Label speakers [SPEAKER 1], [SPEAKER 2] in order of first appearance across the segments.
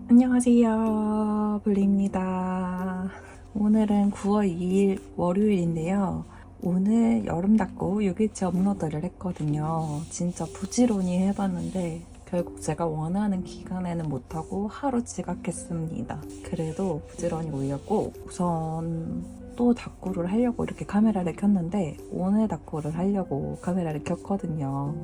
[SPEAKER 1] 안녕하세요, 블리입니다. 오늘은 9월 2일 월요일인데요. 오늘 여름 닫고 6일째 업로드를 했거든요. 진짜 부지런히 해봤는데 결국 제가 원하는 기간에는 못하고 하루 지각했습니다. 그래도 부지런히 올렸고 우선 또 닫고를 하려고 이렇게 카메라를 켰는데 오늘 닫고를 하려고 카메라를 켰거든요.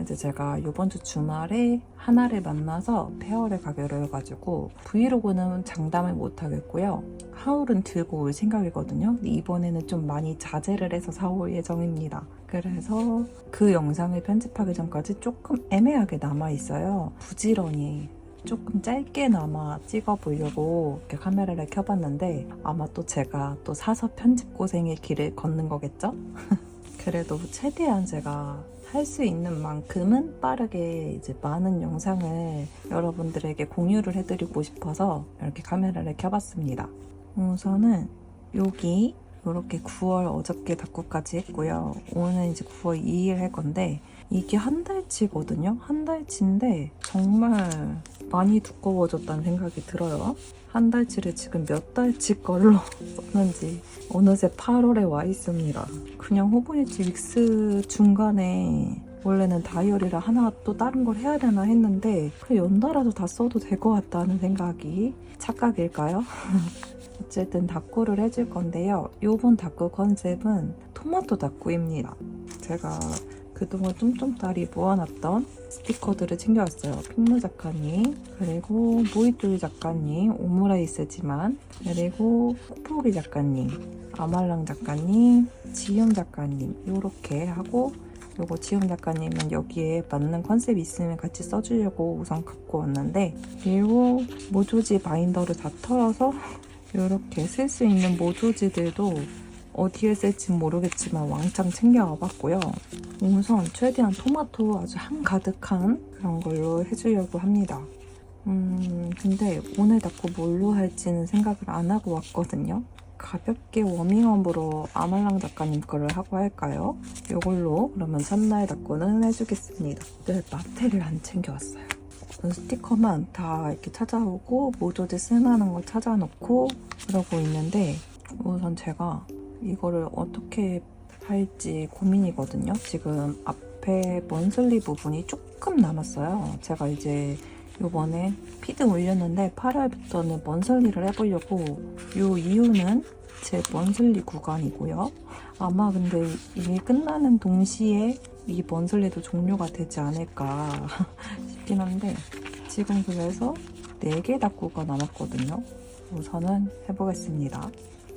[SPEAKER 1] 이제 제가 이번 주 주말에 하나를 만나서 페어를 가기로 해가지고 브이로그는 장담을 못 하겠고요. 하울은 들고 올 생각이거든요. 근데 이번에는 좀 많이 자제를 해서 사올 예정입니다. 그래서 그 영상을 편집하기 전까지 조금 애매하게 남아있어요. 부지런히 조금 짧게나마 찍어보려고 이렇게 카메라를 켜봤는데 아마 또 제가 또 사서 편집 고생의 길을 걷는 거겠죠? 그래도 최대한 제가 할 수 있는 만큼은 빠르게 이제 많은 영상을 여러분들에게 공유를 해드리고 싶어서 이렇게 카메라를 켜봤습니다. 우선은 여기 이렇게 9월 어저께 닫고까지 했고요. 오늘 이제 9월 2일 할 건데 이게 한 달치거든요. 한 달치인데 정말 많이 두꺼워졌다는 생각이 들어요. 한 달치를 지금 몇 달치 걸로 썼는지 어느새 8월에 와 있습니다. 그냥 호브니치 믹스 중간에 원래는 다이어리를 하나 또 다른 걸 해야 되나 했는데 그냥 연달아서 다 써도 될 것 같다는 생각이 착각일까요? 어쨌든 다꾸를 해줄 건데요. 이번 다꾸 컨셉은 토마토 다꾸입니다. 제가 그동안 쫌쫌따리 모아놨던 스티커들을 챙겨왔어요. 핑무 작가님, 그리고 모이토이 작가님, 오므라이스지만, 그리고 뽁뽁이 작가님, 아말랑 작가님, 지읒 작가님 이렇게 하고 요거 지읒 작가님은 여기에 맞는 컨셉이 있으면 같이 써주려고 우선 갖고 왔는데 그리고 모조지 바인더를 다 털어서 이렇게 쓸 수 있는 모조지들도 어디에 쓸지 모르겠지만 왕창 챙겨와 봤고요. 우선 최대한 토마토 아주 한가득한 그런 걸로 해주려고 합니다. 근데 오늘 닫고 뭘로 할지는 생각을 안 하고 왔거든요. 가볍게 워밍업으로 아말랑 작가님 거를 하고 할까요? 이걸로 그러면 첫날 닫고는 해주겠습니다. 네, 마테를 안 챙겨왔어요. 스티커만 다 이렇게 찾아오고 모조지 쓸만한 걸 찾아놓고 그러고 있는데 우선 제가 이거를 어떻게 할지 고민이거든요. 지금 앞에 먼슬리 부분이 조금 남았어요. 제가 이제 요번에 피드 올렸는데 8월부터는 먼슬리를 해보려고 요 이유는 제 먼슬리 구간이고요. 아마 근데 이게 끝나는 동시에 이 먼슬리도 종료가 되지 않을까 싶긴 한데 지금 그래서 4개 닫고가 남았거든요. 우선은 해보겠습니다.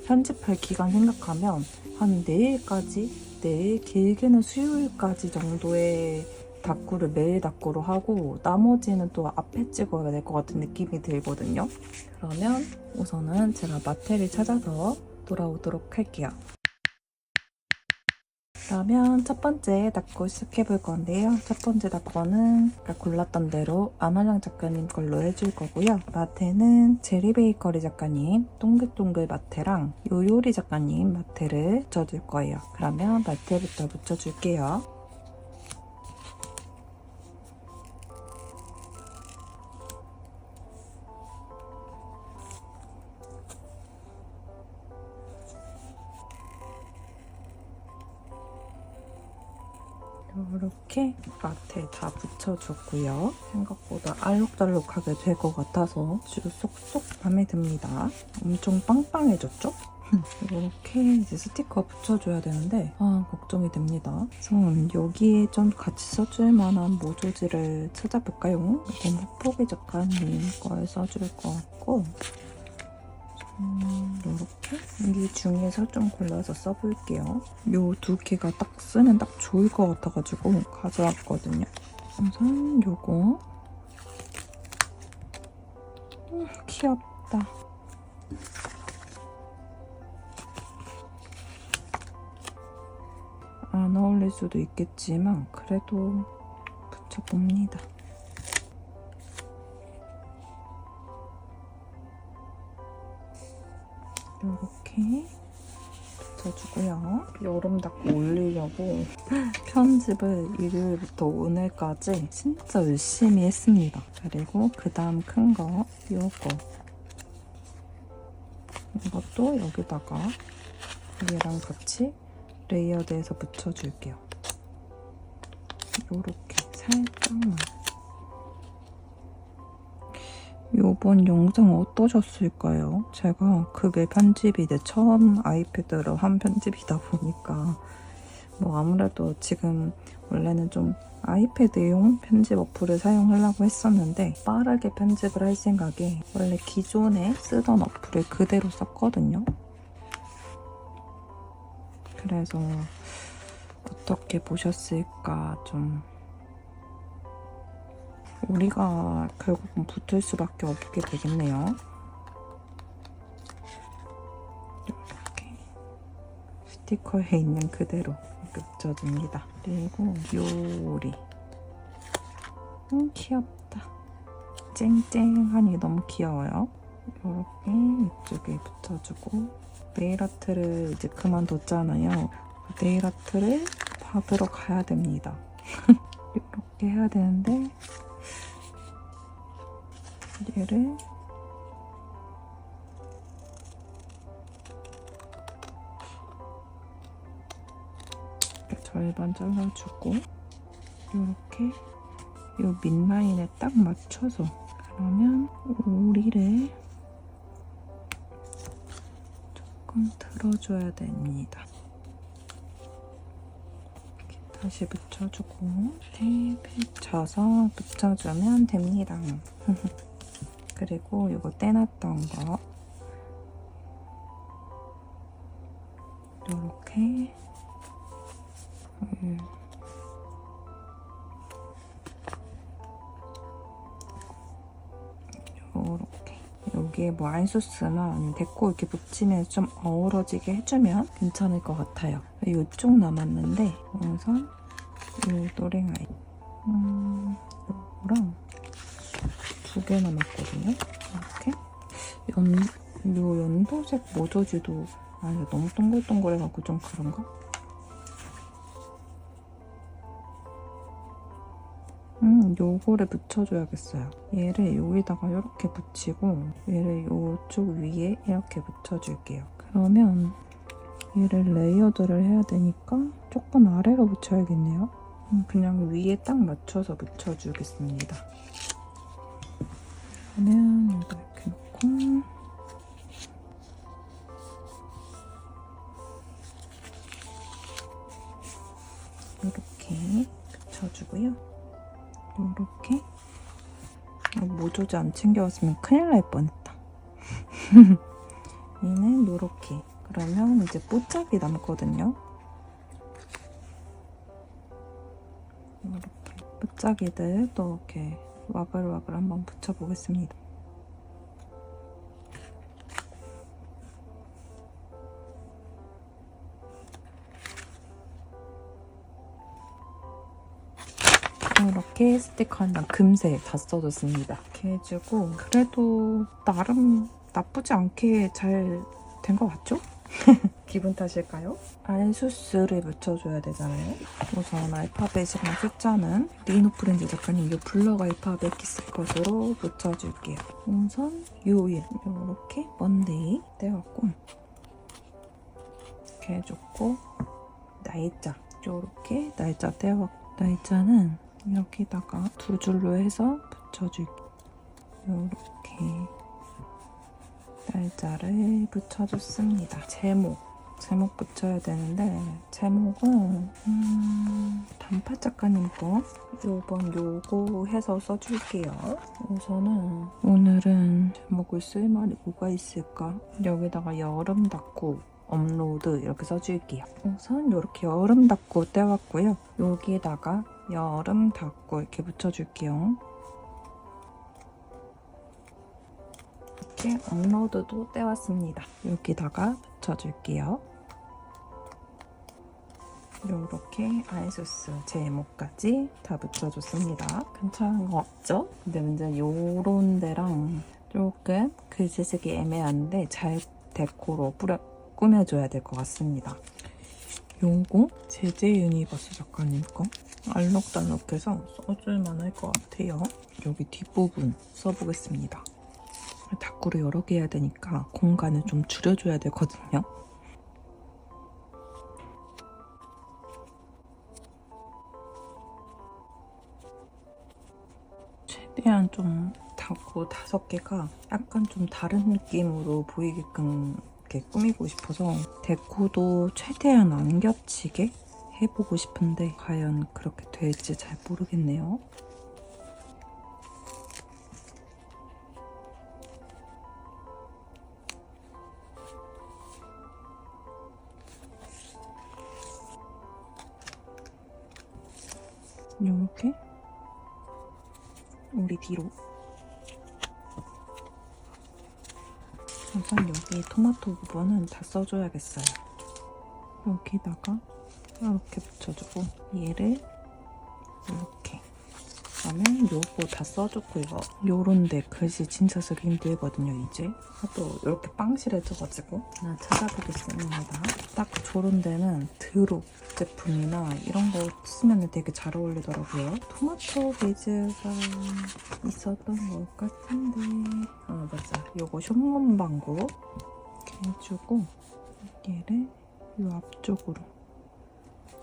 [SPEAKER 1] 편집할 기간 생각하면 한 내일까지, 내일 길게는 수요일까지 정도의 닫구를 매일 닫구로 하고 나머지는 또 앞에 찍어야 될 것 같은 느낌이 들거든요. 그러면 우선은 제가 마테를 찾아서 돌아오도록 할게요. 그러면 첫 번째 닫고 시작해볼 건데요. 첫 번째 닫고는 아까 골랐던 대로 아말랑 작가님 걸로 해줄 거고요. 마테는 제리베이커리 작가님 동글동글 마테랑 요요리 작가님 마테를 붙여줄 거예요. 그러면 마테부터 붙여줄게요. 이렇게 마트에 다 붙여줬고요. 생각보다 알록달록하게 될 것 같아서 아주 쏙쏙 마음에 듭니다. 엄청 빵빵해졌죠? 이렇게 이제 스티커 붙여줘야 되는데 걱정이 됩니다. 그래서 여기에 좀 같이 써줄 만한 모조지를 찾아볼까요? 이건 뽁뽁이 작가님 거에 써줄 것 같고 이렇게 이 중에서 좀 골라서 써볼게요. 요 2개가 딱 쓰면 딱 좋을 것 같아가지고 가져왔거든요. 우선 요거 귀엽다. 안 어울릴 수도 있겠지만 그래도 붙여봅니다. 이렇게 붙여주고요. 여름 닦고 올리려고 편집을 일요일부터 오늘까지 진짜 열심히 했습니다. 그리고 그 다음 큰 거, 요거. 이것도 여기다가 얘랑 같이 레이어드해서 붙여줄게요. 요렇게 살짝만. 요번 영상 어떠셨을까요? 제가 그게 편집이 이제 처음 아이패드로 한 편집이다 보니까 뭐 아무래도 지금 원래는 좀 아이패드용 편집 어플을 사용하려고 했었는데 빠르게 편집을 할 생각에 원래 기존에 쓰던 어플을 그대로 썼거든요. 그래서 어떻게 보셨을까 좀 우리가 결국은 붙을 수밖에 없게 되겠네요. 이렇게 스티커에 있는 그대로 붙여줍니다. 그리고 요리 귀엽다. 쨍쨍하니 너무 귀여워요. 이렇게 이쪽에 붙여주고 네일 아트를 이제 그만뒀잖아요. 네일 아트를 받으러 가야 됩니다. 이렇게 해야 되는데 얘를 절반 잘라주고 이렇게 이 밑라인에 딱 맞춰서 그러면 오리를 조금 들어줘야 됩니다. 이렇게 다시 붙여주고 테이프 쳐서 붙여주면 됩니다. 그리고 이거 떼놨던 거 이렇게 이렇게 여기에 뭐 알소스나 아니면 데코 이렇게 붙이면서 좀 어우러지게 해주면 괜찮을 것 같아요. 이쪽 남았는데 우선 이 노랭아이 이거랑 2개 남았거든요. 이렇게 요 연도색 모조지도 이거 너무 동글동글해갖고 좀 그런가? 요거를 붙여줘야겠어요. 얘를 여기다가 이렇게 붙이고 얘를 요쪽 위에 이렇게 붙여줄게요. 그러면 얘를 레이어드를 해야 되니까 조금 아래로 붙여야겠네요. 그냥 위에 딱 맞춰서 붙여주겠습니다. 그러면 이거 이렇게 놓고 이렇게 붙여주고요. 이렇게 모조지 안 챙겨왔으면 큰일 날 뻔했다. 얘는 이렇게. 그러면 이제 뽀짝이 남거든요. 이렇게 뽀짝이들 또 이렇게 와글와글 한번 붙여보겠습니다. 이렇게 스티커 한 장 금세 다 써줬습니다. 이렇게 해주고 그래도 나름 나쁘지 않게 잘 된 것 같죠? 기분 탓일까요? 알수스를 붙여줘야 되잖아요. 우선 알파벳이랑 숫자는 리노프렌즈 작가님 이 블럭 알파벳 키스컷으로 붙여줄게요. 우선 요일 이렇게 먼데이 떼었고 이렇게 해줬고 날짜 이렇게 날짜 떼었고 날짜는 여기다가 2줄로 해서 붙여줄게요. 이렇게 날짜를 붙여줬습니다. 제목 붙여야 되는데 제목은 단팥 작가님 거 요번 요거 해서 써줄게요. 우선은 오늘은 제목을 쓸 말이 뭐가 있을까? 여기다가 여름 닫고 업로드 이렇게 써줄게요. 우선 이렇게 여름 닫고 떼왔고요. 여기다가 여름 닫고 이렇게 붙여줄게요. 이렇게 업로드도 떼왔습니다. 여기다가 붙여줄게요. 이렇게 아이소스 제목까지 다 붙여줬습니다. 괜찮은 거 없죠? 근데 문제는 요런 데랑 조금 글씨 쓰기 애매한데 잘 데코로 꾸며줘야 될 것 같습니다. 요거 제제 유니버스 작가님 거 알록달록해서 써줄만 할 것 같아요. 여기 뒷부분 써보겠습니다. 다꾸를 여러 개 해야 되니까 공간을 좀 줄여줘야 되거든요. 최대한 좀 다꾸 5개가 약간 좀 다른 느낌으로 보이게끔 이렇게 꾸미고 싶어서 데코도 최대한 안 겹치게 해보고 싶은데 과연 그렇게 될지 잘 모르겠네요. 이렇게 우리 뒤로 우선 여기 토마토 부분은 다 써줘야겠어요. 여기다가 이렇게 붙여주고 얘를 이렇게 그다음에 요거 다 써줬고 이거 요런데 글씨 진짜 쓰기 힘들거든요. 이제 하도 이렇게 빵실해져가지고 하나 찾아보겠습니다. 딱 저런 데는 드롭 제품이나 이런 거 쓰면 되게 잘 어울리더라고요. 토마토 베이지가 있었던 것 같은데 맞아. 요거 쇼문방구 이렇게 해주고 얘를 요 앞쪽으로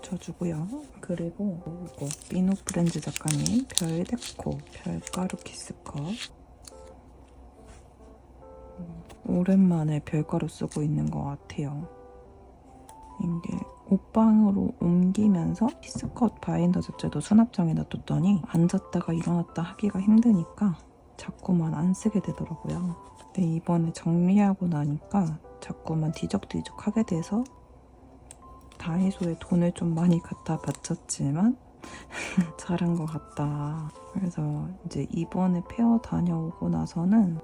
[SPEAKER 1] 붙여주고요. 그리고 이거 민호 프렌즈 작가님 별데코 별가루 키스컵 오랜만에 별가루 쓰고 있는 것 같아요. 이게 옷방으로 옮기면서 키스컷 바인더 자체도 수납장에 놔뒀더니 앉았다가 일어났다 하기가 힘드니까 자꾸만 안 쓰게 되더라고요. 근데 이번에 정리하고 나니까 자꾸만 뒤적뒤적 하게 돼서 다이소에 돈을 좀 많이 갖다 바쳤지만 잘한 것 같다. 그래서 이제 이번에 페어 다녀오고 나서는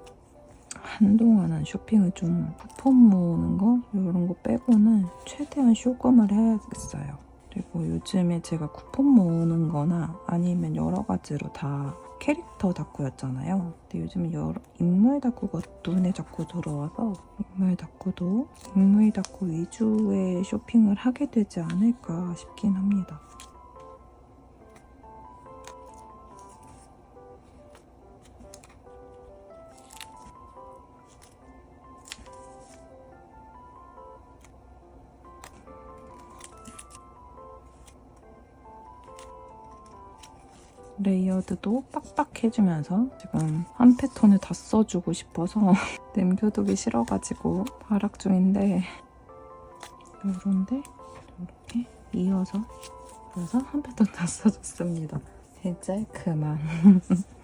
[SPEAKER 1] 한동안은 쇼핑을 좀 쿠폰 모으는 거 이런 거 빼고는 최대한 쇼금을 해야겠어요. 그리고 요즘에 제가 쿠폰 모으는 거나 아니면 여러 가지로 다 캐릭터 다꾸였잖아요. 근데 요즘 인물 다꾸가 눈에 자꾸 들어와서 인물 다꾸 위주의 쇼핑을 하게 되지 않을까 싶긴 합니다. 레이어드도 빡빡해주면서 지금 한 패턴을 다 써주고 싶어서 남겨두기 싫어가지고 발악 중인데 요런데 이렇게 이어서 그래서 한 패턴 다 써줬습니다. 이제 그만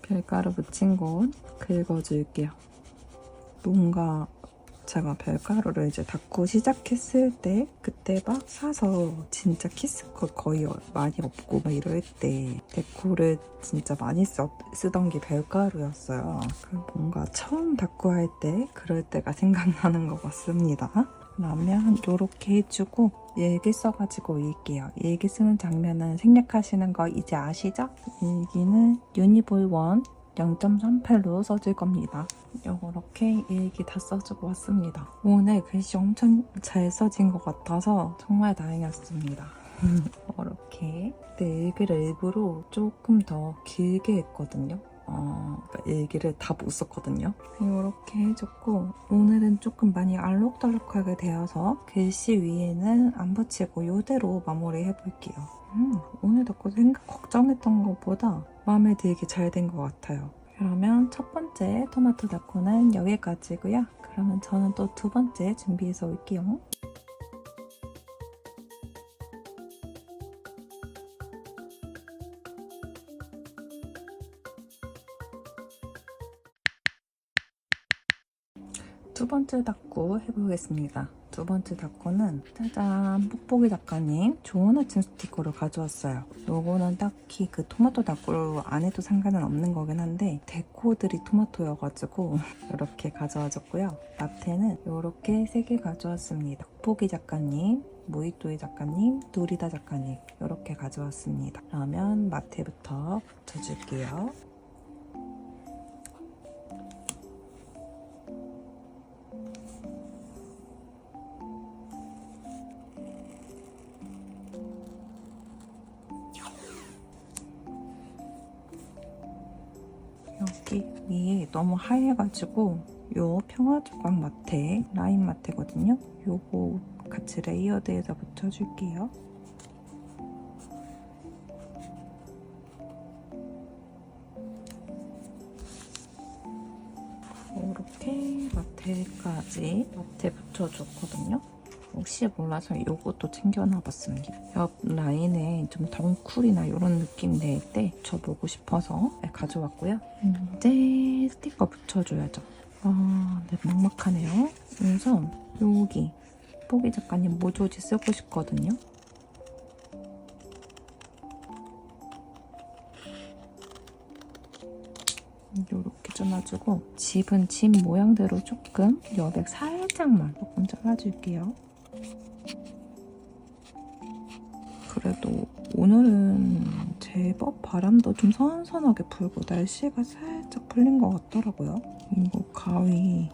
[SPEAKER 1] 별가루 묻힌 곳 긁어줄게요. 뭔가 제가 별가루를 이제 닦고 시작했을 때 그때 막 사서 진짜 키스컷 거의 많이 없고 막 이럴 때 데코를 진짜 많이 쓰던 게 별가루였어요. 뭔가 처음 닦고 할 때 그럴 때가 생각나는 것 같습니다. 그러면 이렇게 해주고 일기 써가지고 읽게요. 일기 쓰는 장면은 생략하시는 거 이제 아시죠? 일기는 유니볼 1 0.38로 써줄 겁니다. 이렇게 일기 다 써주고 왔습니다. 오늘 글씨 엄청 잘 써진 것 같아서 정말 다행이었습니다. 이렇게 일기를 일부러 조금 더 길게 했거든요. 그러니까 일기를 다 못 썼거든요. 이렇게 해줬고 오늘은 조금 많이 알록달록하게 되어서 글씨 위에는 안 붙이고 이대로 마무리 해볼게요. 오늘 덕후 걱정했던 것보다 마음에 들게 잘 된 것 같아요. 그러면 첫 번째 토마토 다코는 여기까지고요. 그러면 저는 또 두 번째 준비해서 올게요. 두 번째 다코 해보겠습니다. 두 번째 다코는 짜잔 뽁뽁이 작가님 좋은 아침 스티커를 가져왔어요. 요거는 딱히 그 토마토 다코 안 해도 상관은 없는 거긴 한데 데코들이 토마토여가지고 이렇게 가져와줬고요. 마테는 이렇게 3개 가져왔습니다. 뽁뽁이 작가님, 모이또이 작가님, 노리다 작가님 이렇게 가져왔습니다. 그러면 마테부터 붙여줄게요. 여기 위에 너무 하얘가지고 요 평화조각 마테, 라인 마테거든요. 요거 같이 레이어드해서 묻혀줄게요. 이렇게 마테 붙여줬거든요. 혹시 몰라서 요것도 챙겨놔봤습니다. 옆 라인에 좀 덩쿨이나 이런 느낌 낼 때 붙여보고 싶어서 가져왔고요. 이제 스티커 붙여줘야죠. 네, 막막하네요. 우선 여기 포기 작가님 모조지 쓰고 싶거든요. 이렇게 잘라주고 집은 집 모양대로 조금 여백 살짝만 조금 잘라줄게요. 그래도 오늘은 제법 바람도 좀 선선하게 불고 날씨가 살짝 풀린 것 같더라고요. 이거 가위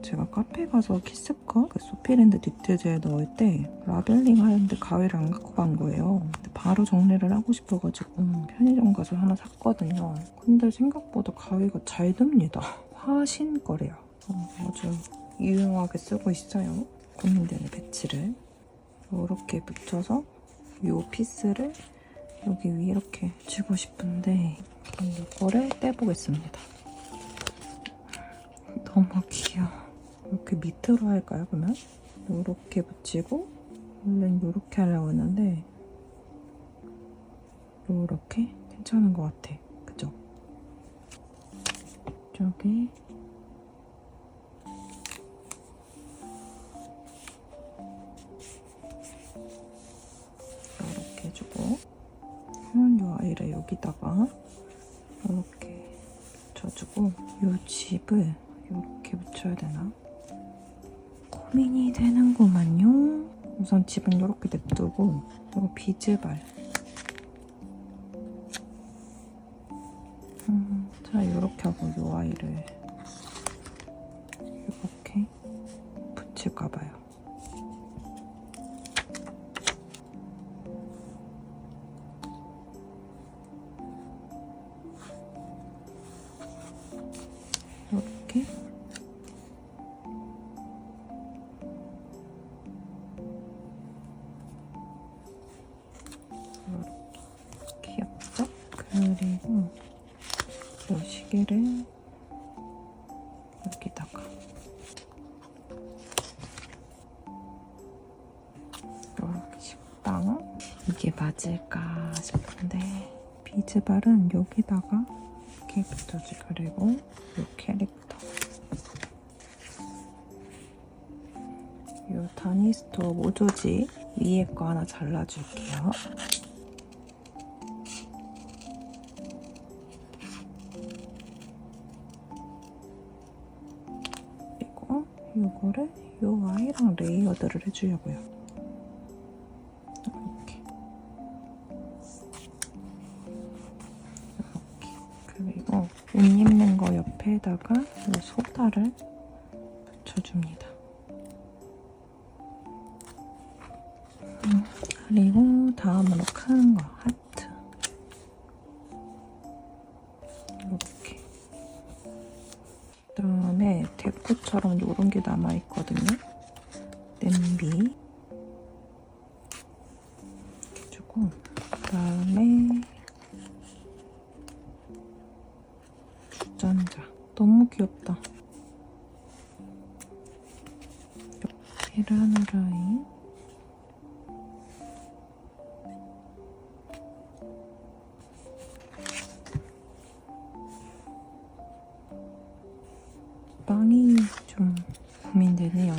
[SPEAKER 1] 제가 카페 가서 키스컷 소피랜드 니트젤 넣을 때 라벨링 하는데 가위를 안 갖고 간 거예요. 근데 바로 정리를 하고 싶어가지고 편의점 가서 하나 샀거든요. 근데 생각보다 가위가 잘 듭니다. 화신 거래요. 아주 유용하게 쓰고 있어요. 고민되는 배치를 이렇게 붙여서 이 피스를 여기 위에 이렇게 붙이고 싶은데 이거를 떼보겠습니다. 너무 귀여워. 이렇게 밑으로 할까요, 그러면? 이렇게 붙이고 원래는 이렇게 하려고 했는데 이렇게 괜찮은 것 같아. 그죠? 이쪽에 이렇게 해주고 이 아이를 여기다가 이렇게 붙여주고 이 집을 이렇게 붙여야 되나? 고민이 되는구만요. 우선 집은 이렇게 냅두고 이거 비즈발 자 이렇게 하고 이 아이를 이렇게 붙일까봐요. 이렇게 귀엽죠? 그리고 이 시계를 여기다가 이렇게 식당 이게 맞을까 싶은데 비즈발은 여기다가 이렇게 붙여줘. 그리고 이 캐릭터 이 다니스토어 모조지 위에 거 하나 잘라줄게요. 그리고 이거를 이 아이랑 레이어드를 해주려고요. 이렇게. 그리고 옷 입는 거 옆에다가 이 소다를 붙여줍니다. 그리고 다음으로 큰 거 하트 이렇게. 그다음에 데코처럼 이런 게 남아있거든요. 냄비 이렇게 주고 그다음에 주전자 너무 귀엽다. 계란 후라이 빵이 좀 고민되네요.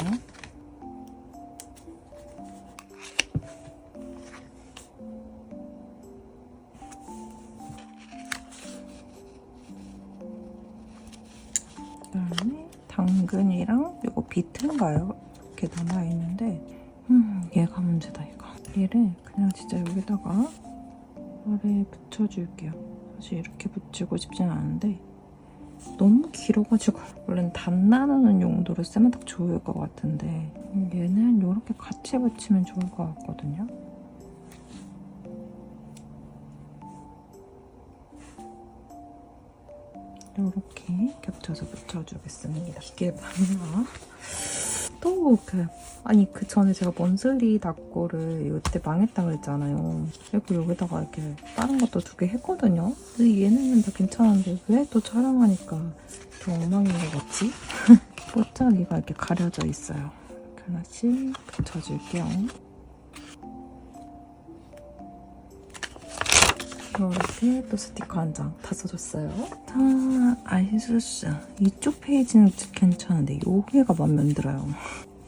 [SPEAKER 1] 그다음에 당근이랑 이거 비트인가요? 이렇게 남아있는데 얘가 문제다. 얘를 그냥 진짜 여기다가 아래에 붙여줄게요. 사실 이렇게 붙이고 싶진 않은데 너무 길어가지고 원래는 담 나누는 용도로 쓰면 딱 좋을 것 같은데 얘는 이렇게 같이 붙이면 좋을 것 같거든요. 이렇게 겹쳐서 붙여주겠습니다. 이게 맞나? 또 아니 그 전에 제가 먼슬리 닭고를 이때 망했다 그랬잖아요. 그리고 여기다가 이렇게 다른 것도 2개 했거든요. 근데 얘네는 다 괜찮은데 왜 또 촬영하니까 더 엉망인 것 같지? 뽀짝이가 이렇게 가려져 있어요. 하나씩 붙여줄게요. 이렇게 또 스티커 한 장 다 써줬어요. 자, 아이수스. 이쪽 페이지는 괜찮은데 여기가 마음에 안 들어요.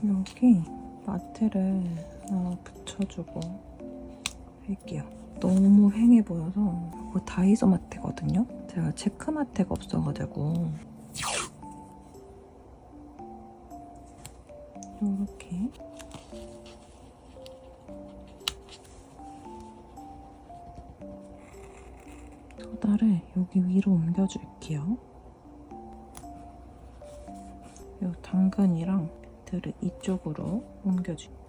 [SPEAKER 1] 여기 마테를 하나 붙여주고 할게요. 너무 휑해 보여서 이거 다이소 마테거든요. 제가 체크 마테가 없어가지고 이렇게 소다를 여기 위로 옮겨줄게요. 이 당근이랑 들을 이쪽으로 옮겨줄게요.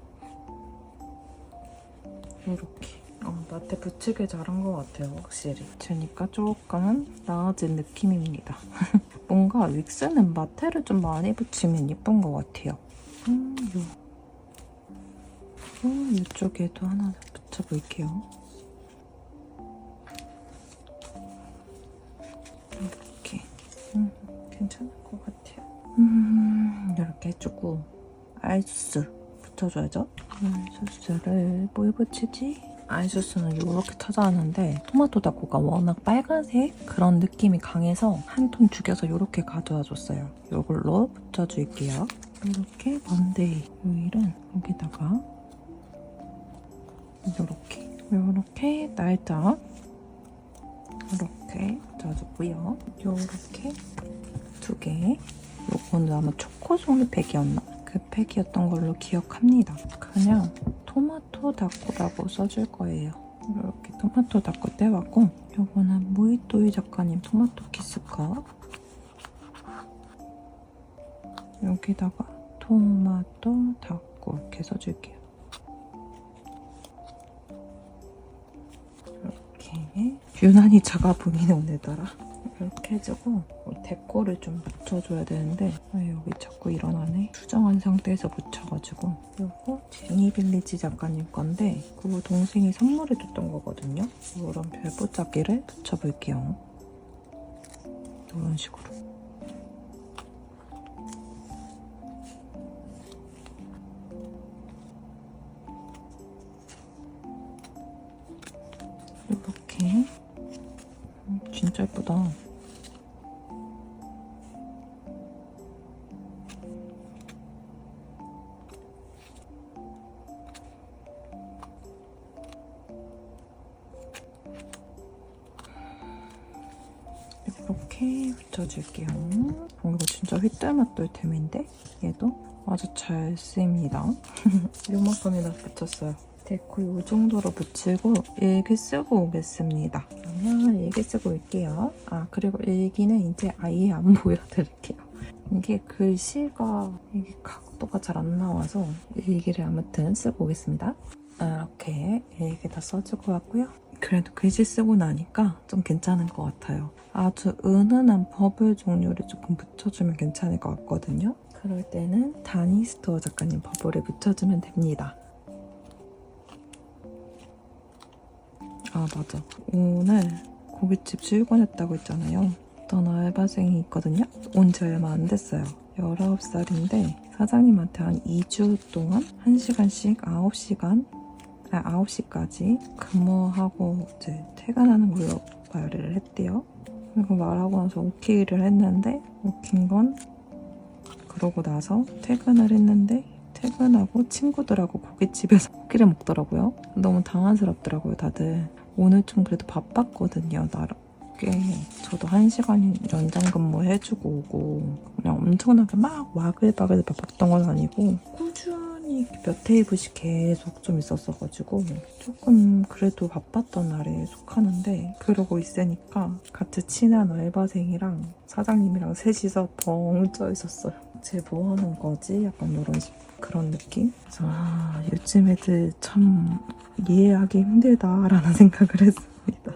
[SPEAKER 1] 이렇게. 마테 붙이길 잘한 것 같아요, 확실히. 그러니까 조금 나아진 느낌입니다. 뭔가 윅스는 마테를 좀 많이 붙이면 예쁜 것 같아요. 이쪽에도 하나 붙여볼게요. 이렇게. 괜찮을 것 같아요. 이렇게 해주고 아이소스 붙여줘야죠. 아이소스를 뭘 붙이지? 아이소스는 이렇게 찾아왔는데 토마토 다코가 워낙 빨간색 그런 느낌이 강해서 한 톤 죽여서 이렇게 가져와 줬어요. 이걸로 붙여줄게요. 이렇게 먼데이 오일은 여기다가 이렇게 날짜 이렇게 붙여주고요. 이렇게 2개. 요거는 아마 초코송이 팩이었나? 그 팩이었던 걸로 기억합니다. 그냥 토마토 다코라고 써줄 거예요. 이렇게 토마토 다코 떼왔고 요거는 모히또이 작가님 토마토 키스컵 여기다가 토마토 다코 이렇게 써줄게요. 이렇게 유난히 작아 보이는 오늘따라 이렇게 해주고 데코를 좀 붙여줘야 되는데 여기 자꾸 일어나네. 수정한 상태에서 붙여가지고 이거 제니빌리지 작가님 건데 그거 동생이 선물해줬던 거거든요. 이런 별보짝기를 붙여볼게요. 이런 식으로. 이렇게. 진짜 예쁘다. 이렇게 붙여줄게요. 이거 진짜 휘뜰맛돌 템인데 얘도 아주 잘 쓰입니다. 요만큼이나 붙였어요. 데코 이 정도로 붙이고 일기 쓰고 오겠습니다. 그러면 일기 쓰고 올게요. 그리고 일기는 이제 아예 안 보여드릴게요. 이게 글씨가 이게 각도가 잘 안 나와서 일기를 아무튼 쓰고 오겠습니다. 이렇게 일기 다 써주고 왔고요. 그래도 글씨 쓰고 나니까 좀 괜찮은 것 같아요. 아주 은은한 버블 종류를 조금 붙여주면 괜찮을 것 같거든요. 그럴 때는 다니스토어 작가님 버블을 붙여주면 됩니다. 맞아. 오늘 고깃집 출근했다고 했잖아요. 어떤 알바생이 있거든요. 온 지 얼마 안 됐어요. 19살인데 사장님한테 한 2주 동안 1시간씩 9시까지 근무하고 이제 퇴근하는 걸로 말을 했대요. 그리고 말하고 나서 오케이를 했는데 웃긴 건 그러고 나서 퇴근을 했는데 퇴근하고 친구들하고 고깃집에서 고기를 먹더라고요. 너무 당황스럽더라고요, 다들. 오늘 좀 그래도 바빴거든요, 꽤. 저도 1시간 연장 근무 해주고 오고 그냥 엄청나게 막 와글와글 바빴던 건 아니고 꾸준히 몇 테이블씩 계속 좀 있었어가지고 조금 그래도 바빴던 날에 속하는데 그러고 있으니까 같이 친한 알바생이랑 사장님이랑 셋이서 벙 쪄 있었어요. 쟤 뭐 하는 거지? 약간 이런 그런 느낌? 그래서 요즘 애들 참 이해하기 힘들다라는 생각을 했습니다.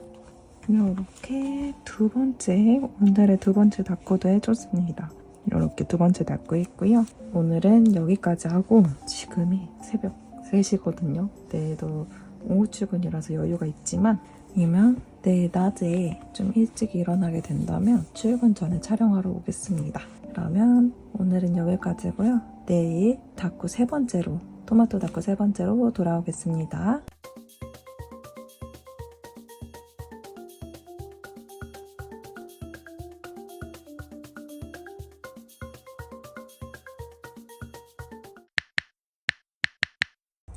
[SPEAKER 1] 이렇게 두 번째, 오늘의 두 번째 닦고도 해줬습니다. 이렇게 두 번째 닦고 했고요. 오늘은 여기까지 하고 지금이 새벽 3시거든요. 내일도 오후 출근이라서 여유가 있지만 이면 내일 낮에 좀 일찍 일어나게 된다면 출근 전에 촬영하러 오겠습니다. 그러면 오늘은 여기까지고요. 내일 닦고 세 번째로, 토마토 닦고 세 번째로 돌아오겠습니다.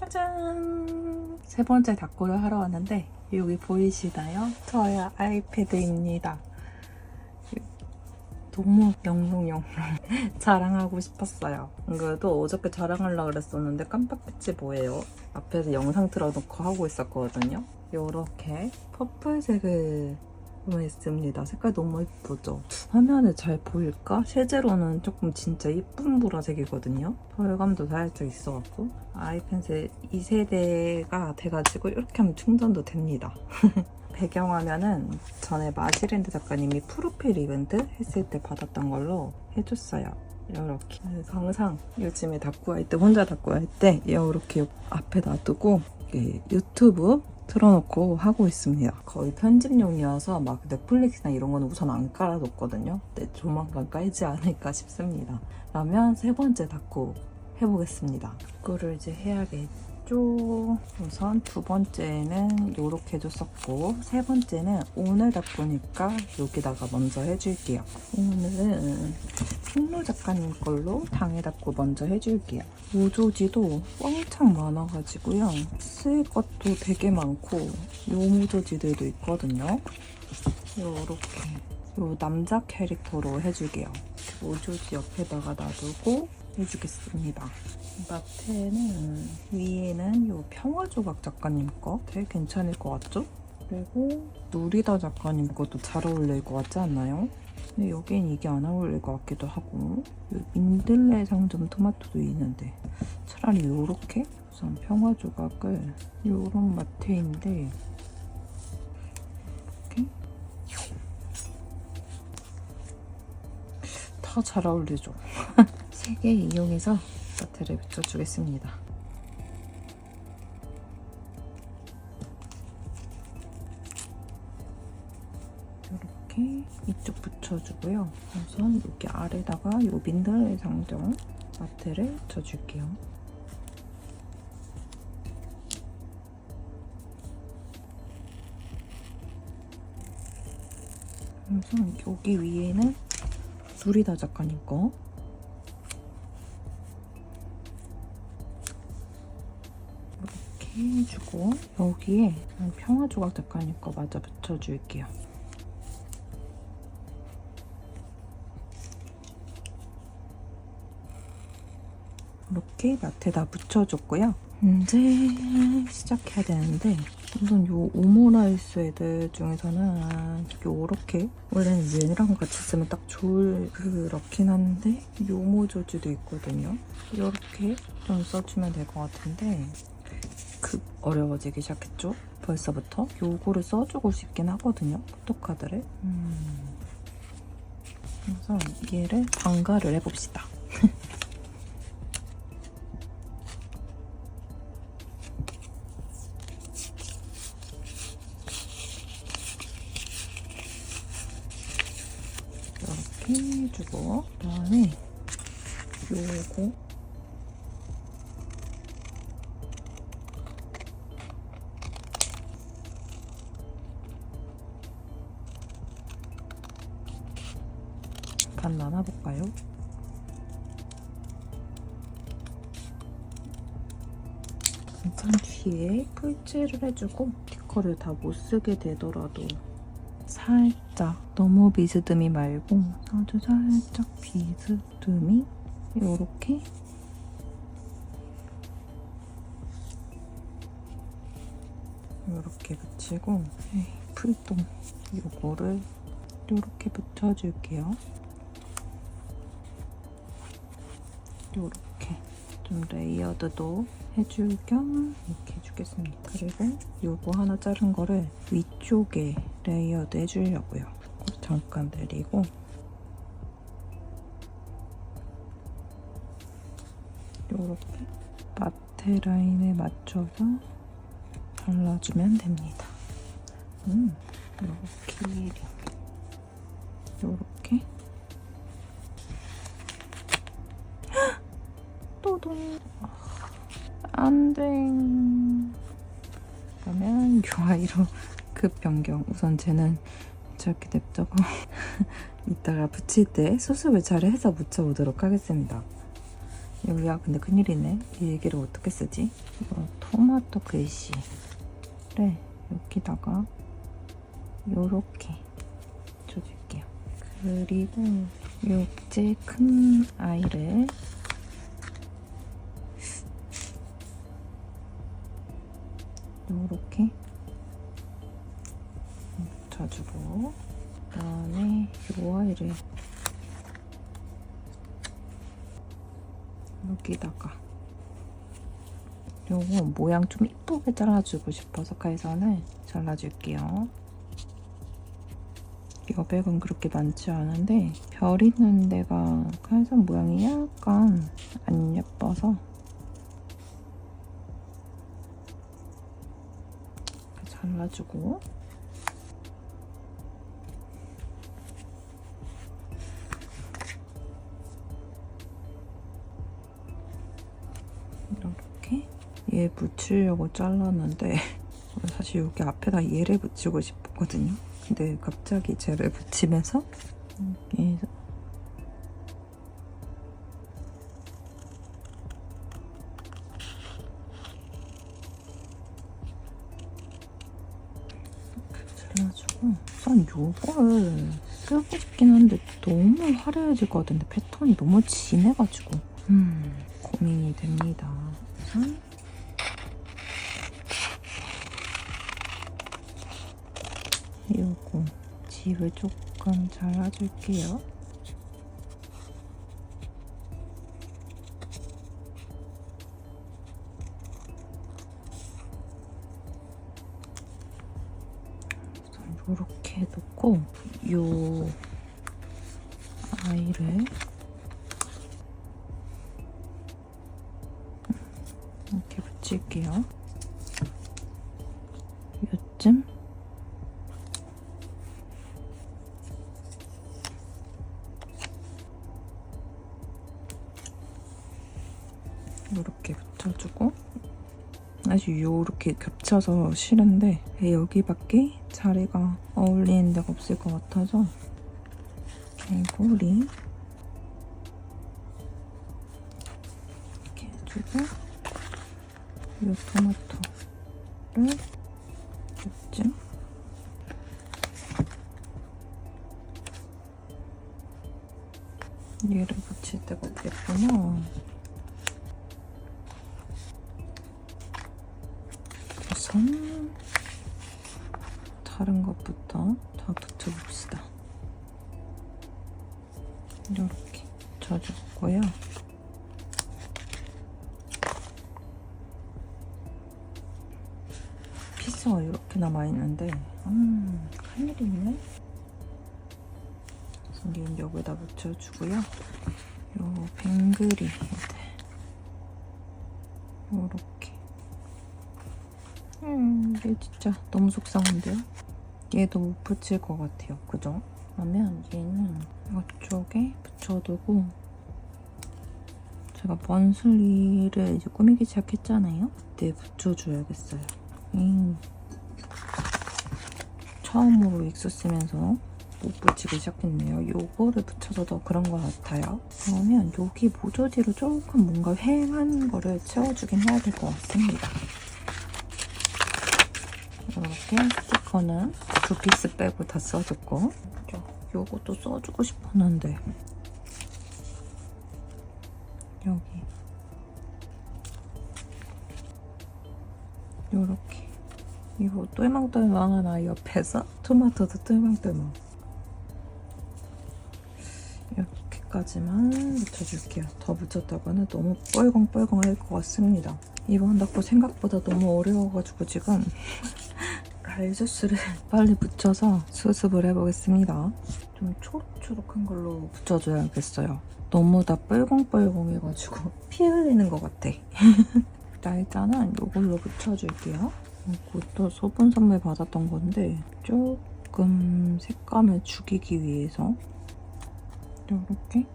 [SPEAKER 1] 짜잔! 세 번째 닦고를 하러 왔는데 여기 보이시나요? 저의 아이패드입니다. 너무 영롱영롱 자랑하고 싶었어요. 그래도 어저께 자랑하려고 그랬었는데 깜빡했지 뭐예요. 앞에서 영상 틀어놓고 하고 있었거든요. 요렇게 퍼플색을 했습니다. 색깔 너무 예쁘죠? 화면에 잘 보일까? 실제로는 조금 진짜 예쁜 보라색이거든요. 펄감도 살짝 있어갖고 아이펜슬 2세대가 돼가지고 이렇게 하면 충전도 됩니다. 배경화면은 전에 마시랜드 작가님이 프로필 이벤트 했을 때 받았던 걸로 해줬어요. 이렇게. 그래서 항상 요즘에 닦고 할 때, 혼자 닦고 할 때 이렇게 앞에 놔두고 유튜브 틀어놓고 하고 있습니다. 거의 편집용이어서 막 넷플릭스나 이런 거는 우선 안 깔아뒀거든요. 근데 조만간 깔지 않을까 싶습니다. 그러면 세 번째 닦고 해보겠습니다. 닦고를 이제 해야겠죠. 우선 두 번째는 이렇게 해줬었고 세 번째는 오늘 닦으니까 여기다가 먼저 해줄게요. 오늘은 핑로 작가님 걸로 당에 닦고 먼저 해줄게요. 모조지도 꽝창 많아가지고요. 쓸 것도 되게 많고 요 모조지들도 있거든요. 요렇게 요 남자 캐릭터로 해줄게요. 모조지 옆에다가 놔두고 해주겠습니다. 마테는 위에는 요 평화조각 작가님 거 되게 괜찮을 것 같죠? 그리고 누리다 작가님 것도 잘 어울릴 것 같지 않나요? 근데 여긴 이게 안 어울릴 것 같기도 하고 요 민들레 상점 토마토도 있는데 차라리 요렇게 우선 평화조각을 요런 마테인데 이렇게 다 잘 어울리죠? 3개 이용해서 마테를 붙여주겠습니다. 이렇게 이쪽 붙여주고요. 우선 여기 아래다가 요 민들레 상점 마테를 붙여줄게요. 우선 여기 위에는 누리다 작가님 거 이렇게 해주고 여기에 평화조각 작가님 거 마저 붙여줄게요. 이렇게 마트에다 붙여줬고요. 이제 시작해야 되는데 우선 요 오므라이스 애들 중에서는 요렇게 원래는 얘랑 같이 쓰면 딱 좋을 그렇긴 한데 요 모조지도 있거든요. 이렇게 좀 써주면 될 것 같은데 어려워지기 시작했죠? 벌써부터 요거를 써주고 싶긴 하거든요. 포토카드를. 그래서 얘를 방가를 해봅시다. 이렇게 해주고 그다음에 요거 반 나눠볼까요? 우선 뒤에 풀칠을 해주고 스티커를 다 못 쓰게 되더라도 살짝 너무 비스듬히 말고 아주 살짝 비스듬히 요렇게 요렇게 붙이고 풀동 요거를 요렇게 붙여줄게요. 요렇게 좀 레이어드도 해줄 겸 이렇게 해주겠습니다. 그리고 요거 하나 자른 거를 위쪽에 레이어드 해주려고요. 잠깐 내리고 요렇게 마테 라인에 맞춰서 잘라주면 됩니다. 요렇게 요렇게 또동 안돼. 그러면 요 아이로 급 변경. 우선 쟤는 저렇게 냅두고 이따가 붙일 때 수습을 잘 해서 붙여보도록 하겠습니다. 여기야 근데 큰일이네. 이 얘기를 어떻게 쓰지? 토마토 글씨를 여기다가 요렇게 줘줄게요. 그리고 요제 큰 아이를 요렇게 붙여주고 그다음에 요 아이를 여기다가 요거 모양 좀 이쁘게 잘라주고 싶어서 칼선을 잘라줄게요. 여백은 그렇게 많지 않은데 별 있는 데가 칼선 모양이 약간 안 예뻐서 잘라주고 이렇게 얘 붙이려고 잘랐는데 사실 여기 앞에다 얘를 붙이고 싶었거든요. 근데 갑자기 쟤를 붙이면서 여기 잘라주고 우선 요거를 쓰고 싶긴 한데 너무 화려해질 것 같은데 패턴이 너무 진해가지고 고민이 됩니다. 우선 요거 집을 조금 잘라줄게요. 우선 요렇게 놓고 요 아이를 이렇게 붙일게요. 요쯤 이렇게 붙여주고 아주 요렇게 겹쳐서 싫은데 여기밖에 자리가 어울리는 데가 없을 것 같아서 개구리 이렇게 해주고 요 토마토를 요쯤 얘를 붙일 데가 없겠구나. 우선 다른 것부터 다 붙여봅시다. 이렇게 붙여줬고요. 피스가 이렇게 남아있는데 큰일이네. 우선 여기다 붙여주고요. 요 뱅그리 요렇게 이게 진짜 너무 속상한데요? 얘도 못 붙일 것 같아요. 그죠? 그러면 얘는 이쪽에 붙여두고 제가 먼슬리를 이제 꾸미기 시작했잖아요? 그때 붙여줘야겠어요. 처음으로 익수 쓰면서 못 붙이기 시작했네요. 요거를 붙여서 더 그런 것 같아요. 그러면 여기 모조지로 조금 뭔가 휑한 거를 채워주긴 해야 될 것 같습니다. 이렇게 스티커는 2피스 빼고 다 써줬고 요것도 써주고 싶었는데 여기 요렇게 이거 똘망똘망한 아이 옆에서 토마토도 똘망똘망 이렇게까지만 묻혀줄게요. 더 묻혔다가는 너무 뻘컹뻘컹할 것 같습니다. 이번 닦고 생각보다 너무 어려워가지고 지금 가위수스를 빨리 붙여서 수습을 해보겠습니다. 좀 초록초록한 걸로 붙여줘야겠어요. 너무 다 뻘공뻘공해가지고 피 흘리는 것 같아. 날짜는 이걸로 붙여줄게요. 이것도 소분 선물 받았던 건데 조금 색감을 죽이기 위해서 이렇게.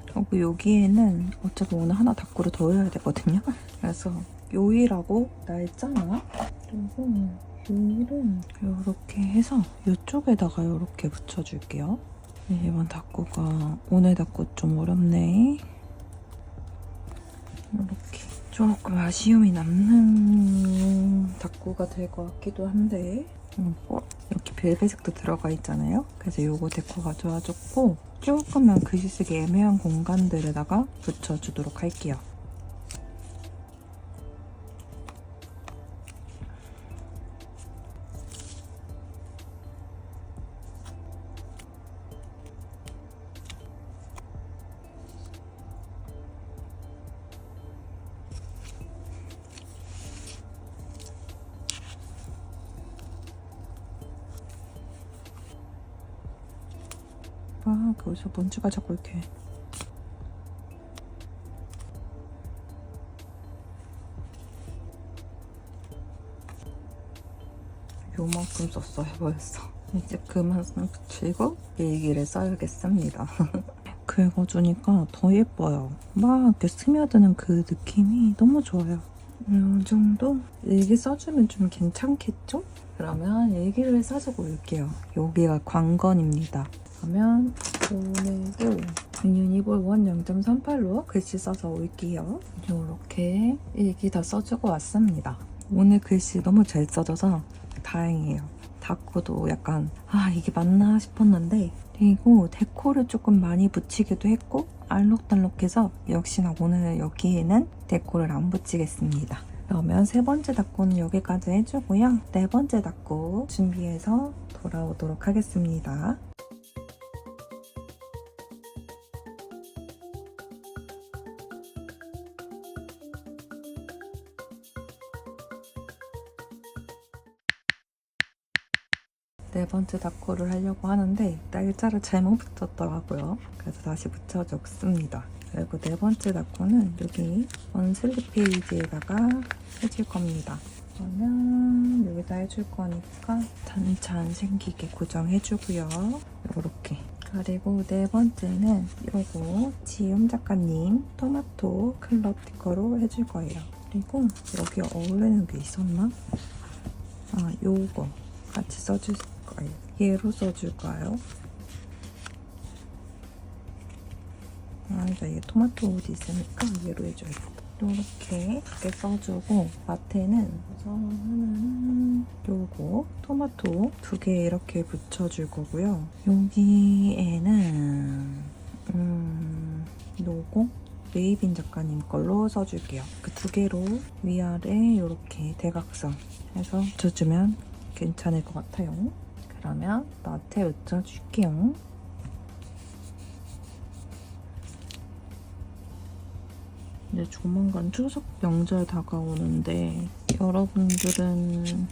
[SPEAKER 1] 그리고 여기에는 어차피 오늘 하나 닦고를 더 해야 되거든요. 그래서 요일하고 날짜나 그리고 요일은 이렇게 해서 이쪽에다가 이렇게 붙여줄게요. 네, 이번 닦고가 오늘 닦고 좀 어렵네. 이렇게 조금 아쉬움이 남는 닦고가 될 것 같기도 한데 이렇게 벨벳색도 들어가 있잖아요. 그래서 요거 데코가 좋아졌고 조금만 글씨 쓰기 애매한 공간들에다가 붙여주도록 할게요. 아, 거기서 먼지가 자꾸 이렇게. 요만큼 썼어요, 벌써. 이제 그만 붙이고 일기를 써야겠습니다. 긁어주니까 더 예뻐요. 막 이렇게 스며드는 그 느낌이 너무 좋아요. 이 정도? 일기 써주면 좀 괜찮겠죠? 그러면 일기를 써주고 올게요. 여기가 관건입니다. 그러면 오늘도 유니볼 1 0.38로 글씨 써서 올게요. 이렇게 일기 다 써주고 왔습니다. 오늘 글씨 너무 잘 써져서 다행이에요. 닦고도 약간 이게 맞나 싶었는데 그리고 데코를 조금 많이 붙이기도 했고 알록달록해서 역시나 오늘 여기에는 데코를 안 붙이겠습니다. 그러면 세 번째 닦고는 여기까지 해주고요. 네 번째 닦고 준비해서 돌아오도록 하겠습니다. 네 번째 닦고를 하려고 하는데 날짜를 잘못 붙였더라고요. 그래서 다시 붙여줬습니다. 그리고 네 번째 닦고는 여기 원슬립 페이지에다가 해줄 겁니다. 그러면 여기다 해줄 거니까 단차 안 생기게 고정해주고요. 이렇게. 그리고 네 번째는 요거 지음 작가님 토마토 클럽 스티커로 해줄 거예요. 그리고 여기 어울리는 게 있었나? 요거 같이 써줄 거예요. 얘로 써줄까요? 이게 토마토 옷이 있으니까 얘로 해줘야겠다. 이렇게 써주고 앞에는 우선 하나는 요거 토마토 2개 이렇게 붙여줄 거고요. 여기에는 요거 메이빈 작가님 걸로 써줄게요. 그 2개로 위아래 이렇게 대각선 해서 붙여주면 괜찮을 것 같아요. 그러면 나한테 붙여줄게요. 이제 조만간 추석 명절 다가오는데 여러분들은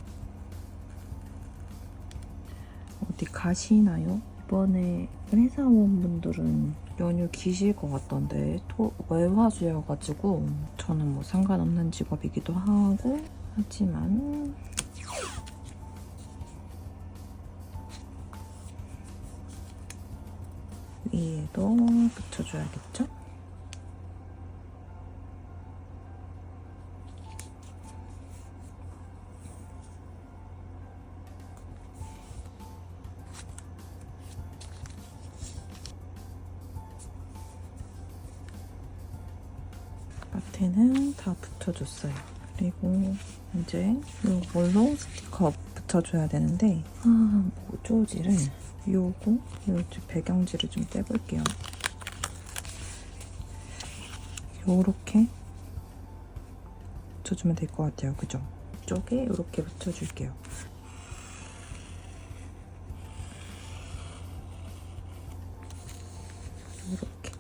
[SPEAKER 1] 어디 가시나요? 이번에 회사원분들은 연휴 기실 것 같던데 월화수여가지고 저는 뭐 상관없는 직업이기도 하고 하지만 위에도 붙여줘야겠죠? 앞에는 다 붙여줬어요. 그리고 이제 이걸로 스티커 붙여줘야 되는데 모조지를 요거 배경지를 좀 떼볼게요. 요렇게 붙여주면 될 것 같아요. 그죠? 이쪽에 이렇게 붙여줄게요. 이렇게.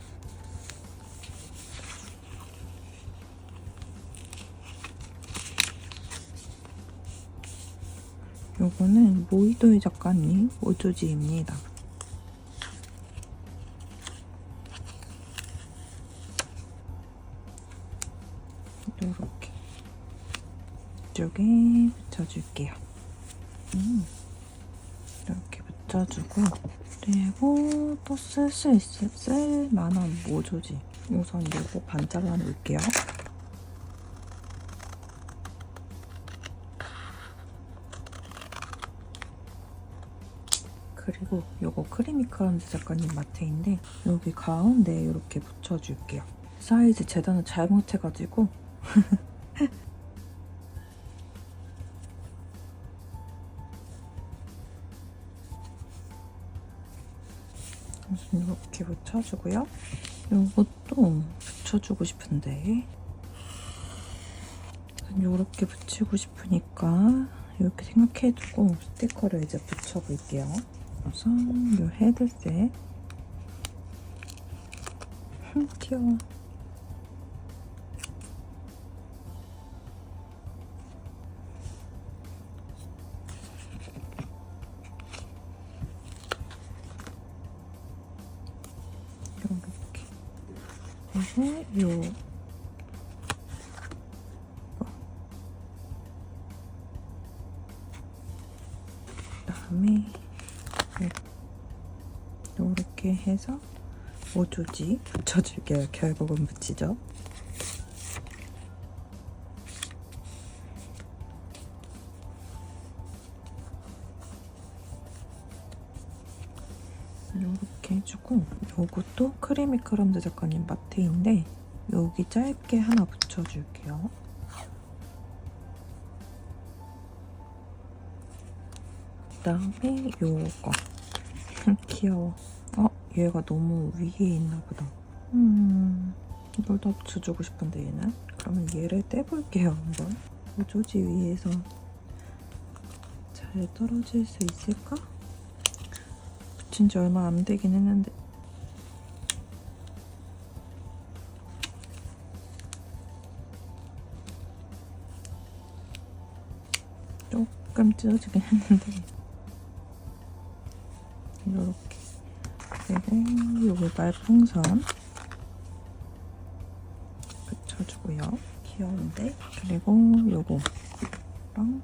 [SPEAKER 1] 요거는 모이도의 작가님 오조지입니다. 이렇게 이쪽에 붙여줄게요. 이렇게 붙여주고, 그리고 또 쓸 만한 모조지. 우선 요거 반 잘라 놓을게요. 그리고 요거 크리미크런즈 작가님 마테인데 여기 가운데 이렇게 붙여줄게요. 사이즈 재단을 잘못해가지고 이렇게 붙여주고요. 요것도 붙여주고 싶은데 이렇게 붙이고 싶으니까 이렇게 생각해두고 스티커를 이제 붙여볼게요. 우선 요 헤드셋 튀어 이렇게. 그리고 요 그다음에 이렇게 해서 모조지 붙여줄게요. 결국은 붙이죠. 이렇게 해주고, 요것도 크리미크런즈 작가님 마테인데 여기 짧게 하나 붙여줄게요. 그다음에 요거 귀여워. 얘가 너무 위에 있나 보다. 이걸 더 붙여주고 싶은데 얘는? 그러면 얘를 떼볼게요 한번. 모조지 위에서 잘 떨어질 수 있을까? 붙인 지 얼마 안 되긴 했는데. 조금 찢어지긴 했는데 이렇게. 그리고 여기 말풍선 붙여주고요. 귀여운데? 그리고 요거랑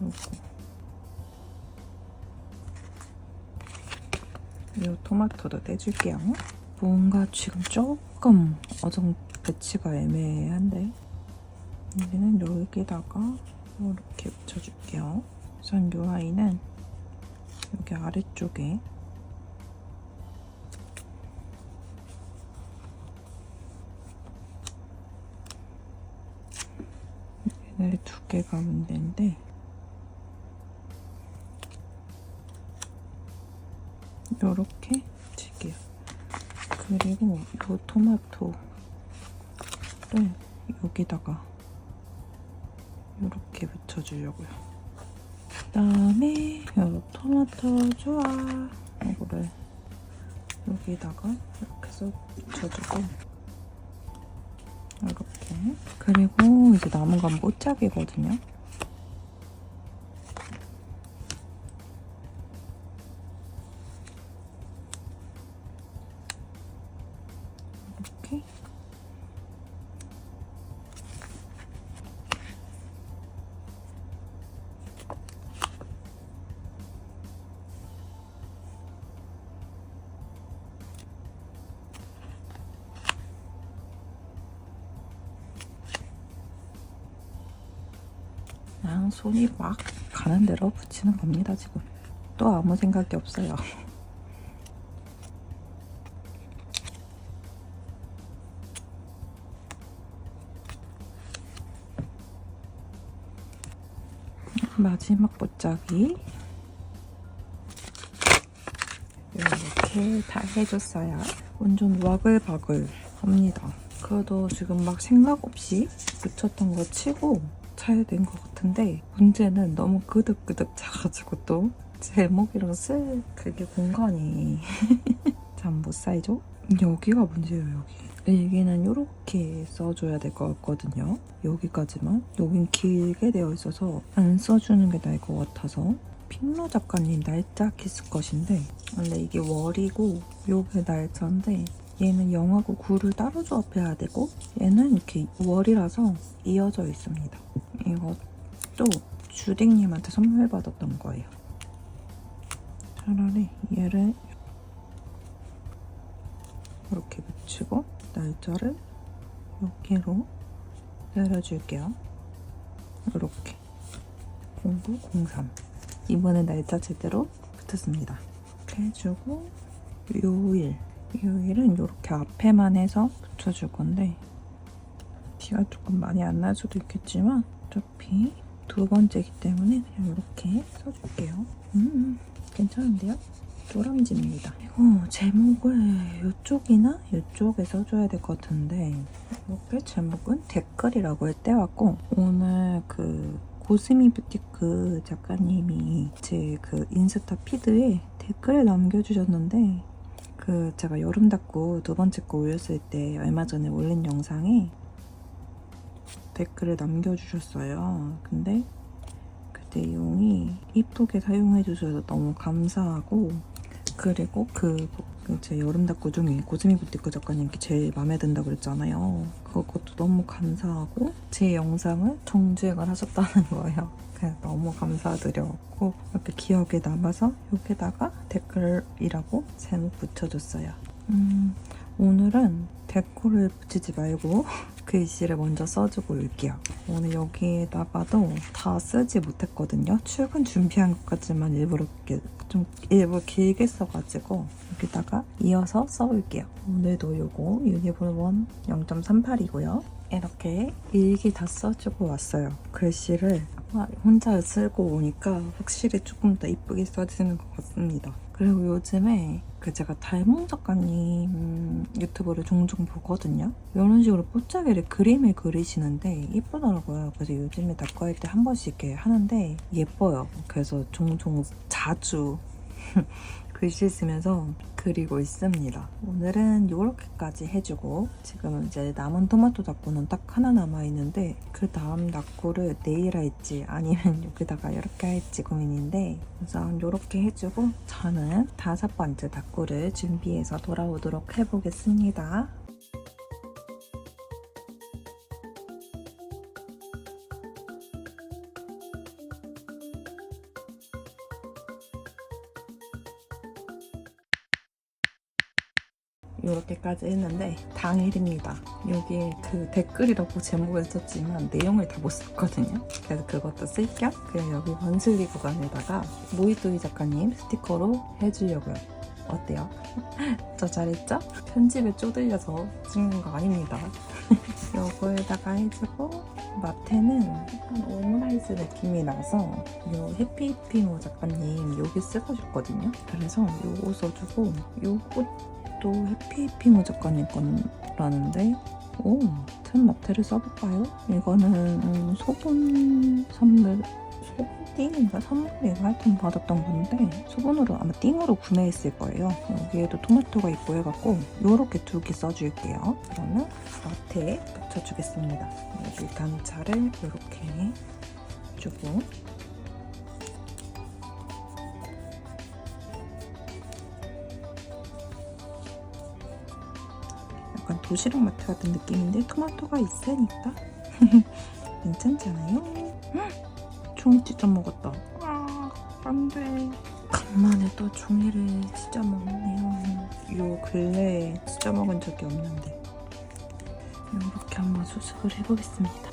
[SPEAKER 1] 요거. 이 토마토도 떼줄게요. 뭔가 지금 조금 어정 배치가 애매한데 여기는 여기다가 이렇게 붙여줄게요. 우선 이 아이는 여기 아래쪽에 얘네 두 개가 문제인데 요렇게 붙일게요. 그리고 이 토마토를 여기다가 이렇게 붙여주려고요. 그다음에 이 토마토 좋아 이거를 여기다가 이렇게 해서 붙여주고 이렇게. 그리고 이제 남은 건 꽃짝이거든요. 이렇게. 그냥 손이 막 가는 대로 붙이는 겁니다. 지금 또 아무 생각이 없어요. 마지막 붙자기 이렇게 다 해줬어요. 완전 와글바글 합니다. 그래도 지금 막 생각 없이 붙였던 거 치고 잘 된 것 같은데 문제는 너무 그득그득 차가지고 또 제목이랑 쓸 그게 공간이 잠 못 사이죠? 여기가 문제예요, 여기. 일기는 이렇게 써줘야 될 것 같거든요. 여기까지만. 여긴 길게 되어 있어서 안 써주는 게 나을 것 같아서. 핑로 작가님 날짜 키스 것인데 원래 이게 월이고 요게 날짜인데 얘는 0하고 9를 따로 조합해야 되고 얘는 이렇게 월이라서 이어져 있습니다. 이것도 주딩님한테 선물 받았던 거예요. 차라리 얘를 이렇게 붙이고 날짜를 여기로 내려줄게요. 이렇게 0903 이번에 날짜 제대로 붙었습니다. 이렇게 해주고 요일은 이렇게 앞에만 해서 붙여줄 건데 티가 조금 많이 안 날 수도 있겠지만 어차피 두 번째이기 때문에 그냥 이렇게 써줄게요. 괜찮은데요? 쪼람지입니다. 그리고 제목을 이쪽이나 이쪽에 써줘야 될 것 같은데 이렇게 제목은 댓글이라고 떼왔고 오늘 그 고스미 뷰티크 작가님이 제 그 인스타 피드에 댓글을 남겨주셨는데 그 제가 여름 닦고 두 번째 거 올렸을 때 얼마 전에 올린 영상에 댓글을 남겨주셨어요. 근데 그 내용이 이쁘게 사용해주셔서 너무 감사하고 그리고 제 여름 닦고 중에 고스미 뷰티크 작가님께 제일 마음에 든다고 그랬잖아요. 그것도 너무 감사하고 제 영상을 정주행을 하셨다는 거예요. 그래서 너무 감사드렸고 이렇게 기억에 남아서 여기다가 댓글이라고 제목 붙여줬어요. 오늘은 데코를 붙이지 말고 글씨를 먼저 써주고 올게요. 오늘 여기에다가도 다 쓰지 못했거든요. 출근 준비한 것까지만 일부러 길게 써가지고 여기다가 이어서 써볼게요. 오늘도 요거 유니볼 0.38이고요. 이렇게 일기 다 써주고 왔어요. 글씨를 혼자 쓰고 오니까 확실히 조금 더 이쁘게 써지는 것 같습니다. 그리고 요즘에 제가 달몽 작가님 유튜브를 종종 보거든요. 이런 식으로 뽀짝이를 그림을 그리시는데 예쁘더라고요. 그래서 요즘에 닦아할 때 한 번씩 이렇게 하는데 예뻐요. 그래서 종종 자주 글씨 쓰면서 그리고 있습니다. 오늘은 이렇게까지 해주고 지금은 이제 남은 토마토 닦고는 딱 하나 남아있는데 그 다음 닦고를 내일 할지 아니면 여기다가 이렇게 할지 고민인데 우선 이렇게 해주고 저는 5번째 닦고를 준비해서 돌아오도록 해보겠습니다. 이렇게까지 했는데 당일입니다. 여기 그 댓글이라고 제목을 썼지만 내용을 다 못 썼거든요. 그래서 그것도 쓸 겸 그냥 여기 원슬리 구간에다가 모이토이 작가님 스티커로 해주려고요. 어때요? 저 잘했죠? 편집에 쪼들려서 찍는 거 아닙니다. 요거에다가 해주고 마테는 약간 오므라이스 느낌이 나서 요 해피피모 작가님 여기 쓰셔줬거든요. 그래서 요거 써주고 요거 또 해피해피모 작가님 거라는데 튼 마테를 써볼까요? 이거는 소분 선물 띵인가 선물인가 하여튼 받았던 건데 소분으로 아마 띵으로 구매했을 거예요. 여기에도 토마토가 있고 해갖고 요렇게 2개 써줄게요. 그러면 마테에 붙여주겠습니다. 여기 단차를 요렇게 주고 약간 도시락 마트 같은 느낌인데 토마토가 있으니까 괜찮잖아요? 종이 찢어 먹었다. 안돼. 간만에 또 종이를 찢어 먹네요. 요 근래에 찢어 먹은 적이 없는데 이렇게 한번 수습을 해보겠습니다.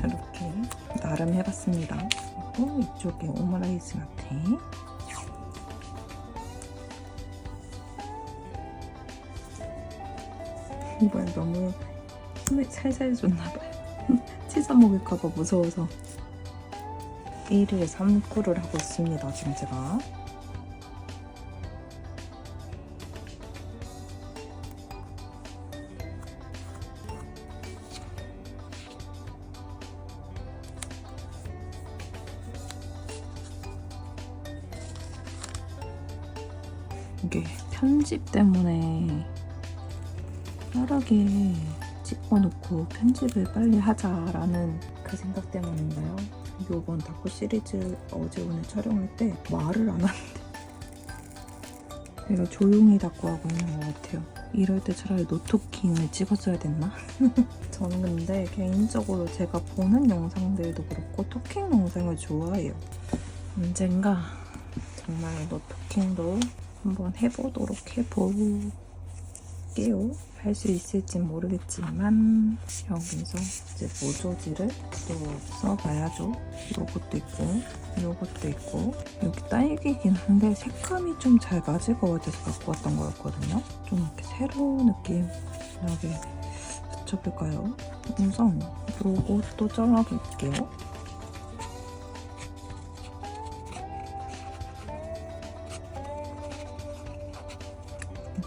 [SPEAKER 1] 이렇게 나름 해봤습니다. 그리고 이쪽에 오므라이스 같아. 이번엔 너무 힘을 살살 줬나봐요. 찢어 먹을까봐 무서워서 1일 3구를 하고 있습니다. 지금 제가 이게 편집 때문에 빠르게 찍어놓고 편집을 빨리 하자라는 그 생각 때문인가요? 이번 다큐 시리즈 어제 오늘 촬영할 때 말을 안 하는데 내가 조용히 다큐 하고 있는 것 같아요. 이럴 때 차라리 노토킹을 찍었어야 됐나? 저는 근데 개인적으로 제가 보는 영상들도 그렇고 토킹 영상을 좋아해요. 언젠가 정말 노토킹도 한번 해보도록 해볼게요. 할 수 있을진 모르겠지만 여기서 이제 모조지를 또 써봐야죠. 요것도 있고 요것도 있고 여기 딸기긴 한데 색감이 좀 잘 맞을 것 같아서 갖고 왔던 거였거든요. 좀 이렇게 새로운 느낌 나게 붙여볼까요? 우선 요것도 잘라볼게요.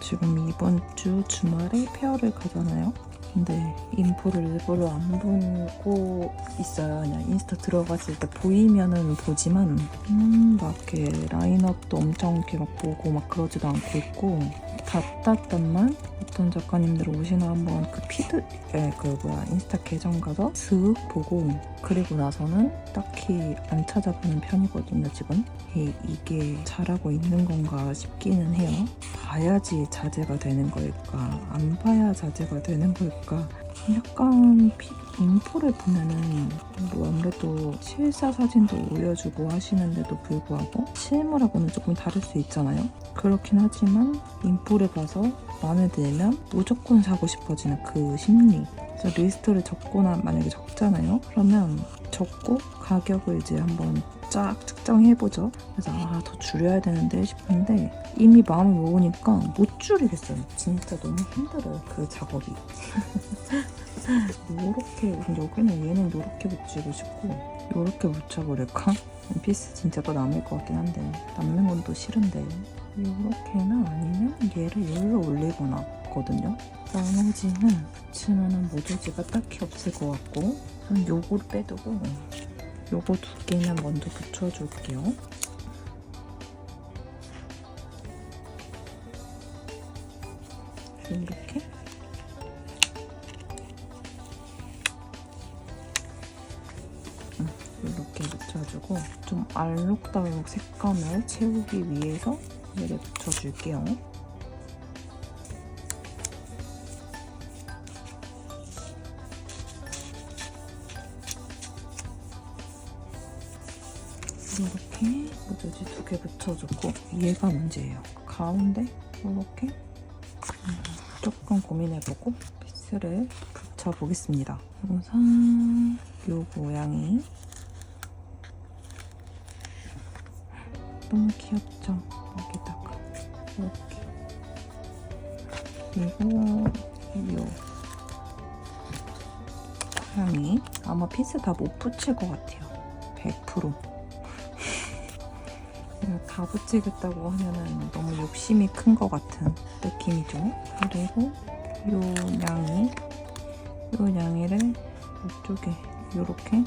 [SPEAKER 1] 지금 이번 주 주말에 페어를 가잖아요. 근데 인포를 일부러 안 보고 있어요. 그냥 인스타 들어갔을 때 보이면은 보지만 막 이렇게 라인업도 엄청 이렇게 막 보고 막 그러지도 않고 있고 답답단만 어떤 작가님들 오시나 한번 그 인스타 계정 가서 슥 보고 그리고 나서는 딱히 안 찾아보는 편이거든요. 지금 이게 잘하고 있는 건가 싶기는 해요. 봐야지 자제가 되는 걸까 안 봐야 자제가 되는 걸까 약간 인포를 보면은 뭐 아무래도 실사 사진도 올려주고 하시는데도 불구하고 실물하고는 조금 다를 수 있잖아요. 그렇긴 하지만 인포를 봐서 마음에 들면 무조건 사고 싶어지는 그 심리. 그래서 리스트를 적거나 만약에 적잖아요. 그러면 적고 가격을 이제 한번 쫙 측정해보죠. 그래서 더 줄여야 되는데 싶은데 이미 마음을 먹으니까 못 줄이겠어요. 진짜 너무 힘들어요. 그 작업이. 요렇게 여기는 얘는 요렇게 붙이고 싶고 요렇게 붙여버릴까? 피스 진짜 또 남을 것 같긴 한데 남는 건 또 싫은데 요렇게나 아니면 얘를 여기로 올리거나 거든요. 나머지는 붙이면은 모조지가 딱히 없을 것 같고 전 요거를 빼두고 요거 두 개는 먼저 붙여줄게요. 이렇게 이렇게 붙여주고 좀 알록달록 색감을 채우기 위해서 얘를 붙여줄게요. 이렇게 모조지 두 개 붙여주고 얘가 문제예요. 가운데 이렇게 조금 고민해보고 피스를 붙여보겠습니다. 우선 요 모양이 너무 귀엽죠? 여기다가 이렇게 그리고 요 모양이 아마 피스 다 못 붙일 것 같아요. 100%. 다 붙이겠다고 하면은 너무 욕심이 큰 것 같은 느낌이죠. 그리고 요 양이를 이쪽에 요렇게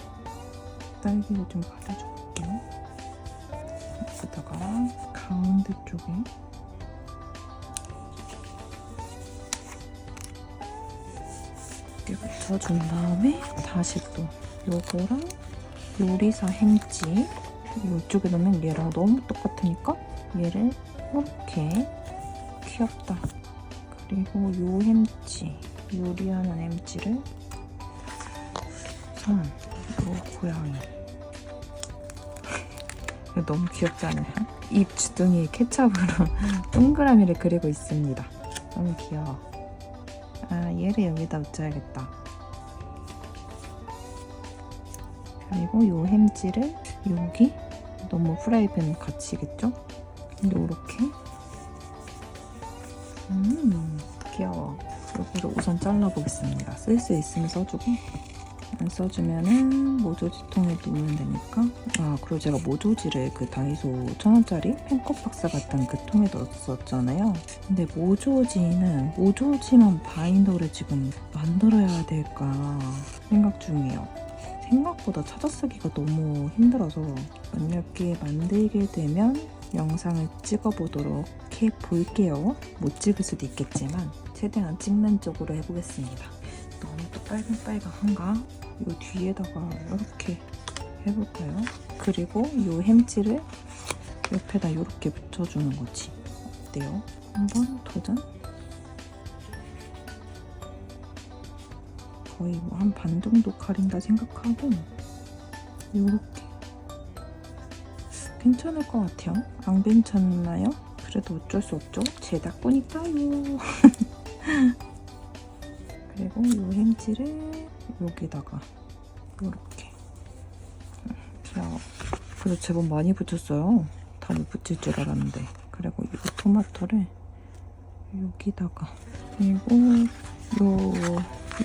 [SPEAKER 1] 딸기를 좀 받아줄게요. 여기다가 가운데 쪽에 이렇게 붙여준 다음에 다시 또 요거랑 요리사 햄찌 이쪽에 넣으면 얘랑 너무 똑같으니까 얘를 이렇게 귀엽다. 그리고 요 햄찌 요리하는 햄찌를 요 고양이 이거 너무 귀엽지 않아요? 입 주둥이 케첩으로 동그라미를 그리고 있습니다. 너무 귀여워. 얘를 여기다 붙여야겠다. 그리고 요 햄찌를 여기 너무 프라이팬 같이겠죠? 요렇게 귀여워. 요거를 우선 잘라보겠습니다. 쓸 수 있으면 써주고 안 써주면은 모조지 통에 놓으면 되니까. 그리고 제가 모조지를 그 다이소 1000원짜리 팬컵 박스 같은 그 통에 넣었었잖아요. 근데 모조지만 바인더를 지금 만들어야 될까 생각 중이에요. 생각보다 찾아쓰기가 너무 힘들어서 만약에 만들게 되면 영상을 찍어보도록 해볼게요. 못 찍을 수도 있겠지만 최대한 찍는 쪽으로 해보겠습니다. 너무 또 빨강빨강한가? 이 뒤에다가 이렇게 해볼까요? 그리고 이 햄찌를 옆에다 이렇게 붙여주는 거지. 어때요? 한번 도전? 거의 뭐 한 반 정도 가린다 생각하고 이렇게 괜찮을 것 같아요. 안 괜찮나요? 그래도 어쩔 수 없죠. 제 닭고니까요. 그리고 이 햄찌를 여기다가 이렇게 귀여워. 그래도 제법 많이 붙였어요. 다 못 붙일 줄 알았는데. 그리고 이 토마토를 여기다가, 그리고 요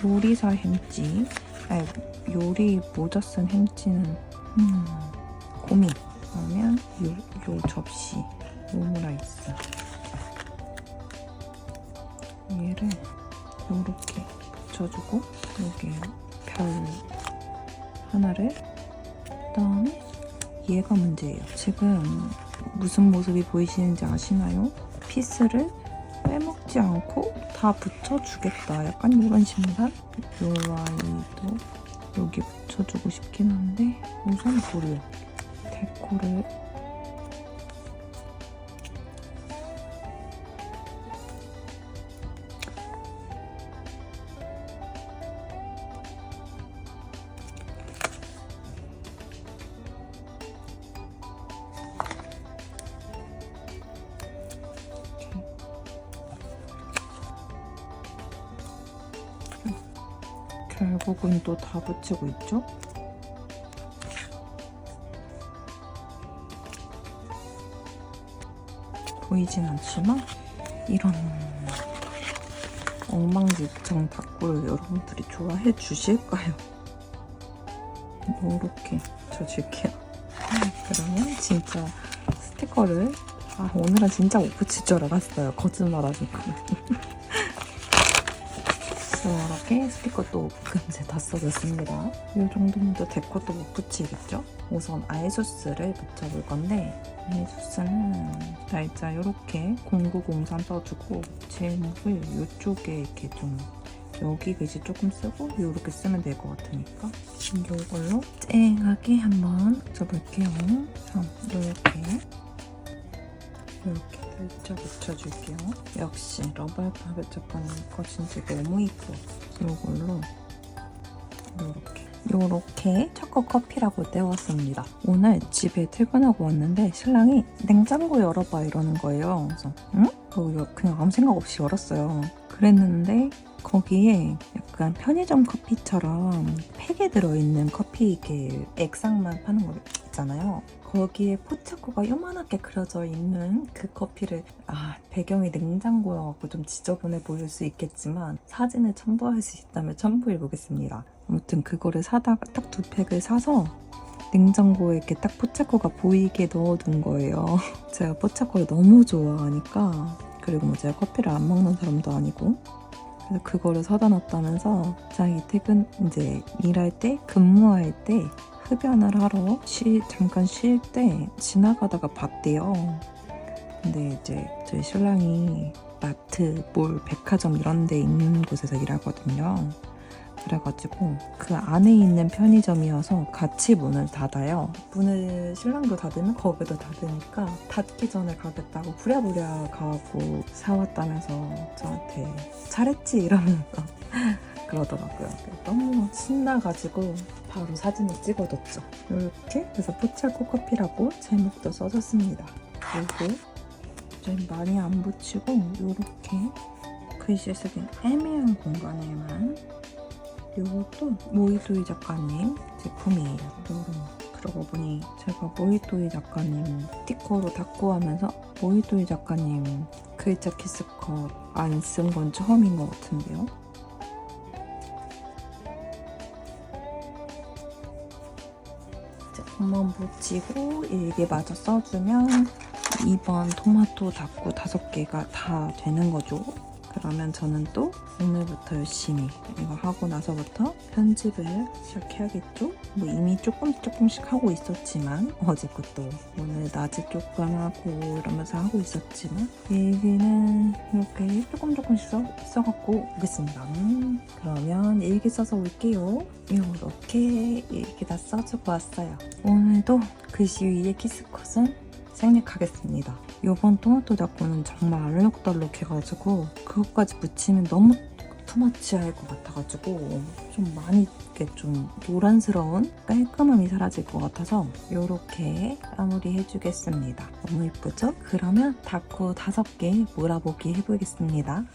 [SPEAKER 1] 요리사 햄찌, 아니 요리 모자 쓴 햄찌는 고민. 그러면 요 접시 오므라이스 얘를 요렇게 붙여주고 여기에 별 하나를, 그다음에 얘가 문제예요. 지금 무슨 모습이 보이시는지 아시나요? 피스를 빼먹지 않고 다 붙여주겠다. 약간 이런 심산? 요 아이도 여기 붙여주고 싶긴 한데 우선 불을, 데코를 결국은 또 다 붙이고 있죠? 보이진 않지만 이런 엉망진창 닭고를 여러분들이 좋아해 주실까요? 이렇게 붙여줄게요. 그러면 진짜 스티커를, 오늘은 진짜 못 붙일 줄 알았어요. 거짓말하니까. 이렇게 스티커도 금세 다 써졌습니다. 이 정도면 또 데코도 못 붙이겠죠? 우선 아이소스를 붙여볼 건데, 아이소스는 날짜 이렇게 0903 써주고 제목을 이쪽에 이렇게 좀 여기 글씨 조금 쓰고 이렇게 쓰면 될 것 같으니까 이걸로 쨍하게 한번 붙여볼게요. 이렇게 살짝 묻혀줄게요. 역시 러브알파벳 작가님 거 진짜 너무 이뻐. 이걸로 이렇게 초코 커피라고 떼왔습니다. 오늘 집에 퇴근하고 왔는데 신랑이 냉장고 열어봐 이러는 거예요. 그래서 응? 그냥 아무 생각 없이 열었어요. 그랬는데 거기에 약간 편의점 커피처럼 팩에 들어있는 커피 이렇게 액상만 파는 거 있잖아요. 거기에 포차코가 요만하게 그려져 있는 그 커피를, 배경이 냉장고여갖고 좀 지저분해 보일 수 있겠지만 사진을 첨부할 수 있다면 첨부해보겠습니다. 아무튼 그거를 사다가 딱 2팩을 사서 냉장고에 이렇게 딱 포차코가 보이게 넣어둔 거예요. 제가 포차코를 너무 좋아하니까, 그리고 뭐 제가 커피를 안 먹는 사람도 아니고, 그래서 그거를 사다 놨다면서 자기 퇴근 이제 일할 때, 근무할 때 흡연을 하러 잠깐 쉴 때 지나가다가 봤대요. 근데 이제 저희 신랑이 마트, 몰, 백화점 이런 데 있는 곳에서 일하거든요. 그래가지고 그 안에 있는 편의점이어서 같이 문을 닫아요. 문을 신랑도 닫으면 거기도 닫으니까 닫기 전에 가겠다고 부랴부랴 가고 사왔다면서 저한테 잘했지 이러면서 그러더라고요. 너무 신나가지고 바로 사진을 찍어뒀죠. 이렇게 그래서 포차코 커피라고 제목도 써줬습니다. 그리고 좀 많이 안 붙이고 이렇게 글씨 쓰기 애매한 공간에만, 이것도 모이토이 작가님 제품이에요. 그러고 보니 제가 모이토이 작가님 스티커로 닫고 하면서 모이토이 작가님 글자 키스컷 안 쓴 건 처음인 것 같은데요. 한번 붙이고 일기 마저 써주면 이번 토마토 닭고 5개가 다 되는 거죠. 그러면 저는 또 오늘부터 열심히 이거 하고 나서부터 편집을 시작해야겠죠? 뭐 이미 조금씩 하고 있었지만 어제 것도 오늘 낮에 조금 하고 이러면서 하고 있었지만 일기는 이렇게 조금씩 써갖고 오겠습니다. 그러면 일기 써서 올게요. 이렇게 일기 다 써주고 왔어요. 오늘도 글씨 위에 키스컷은 생략하겠습니다. 요번 토마토 닦고는 정말 알록달록해가지고 그것까지 붙이면 너무 투머치할 것 같아가지고 좀 많이 이렇게 좀 노란스러운 깔끔함이 사라질 것 같아서 이렇게 마무리 해주겠습니다. 너무 예쁘죠? 그러면 닦고 5개 몰아보기 해보겠습니다.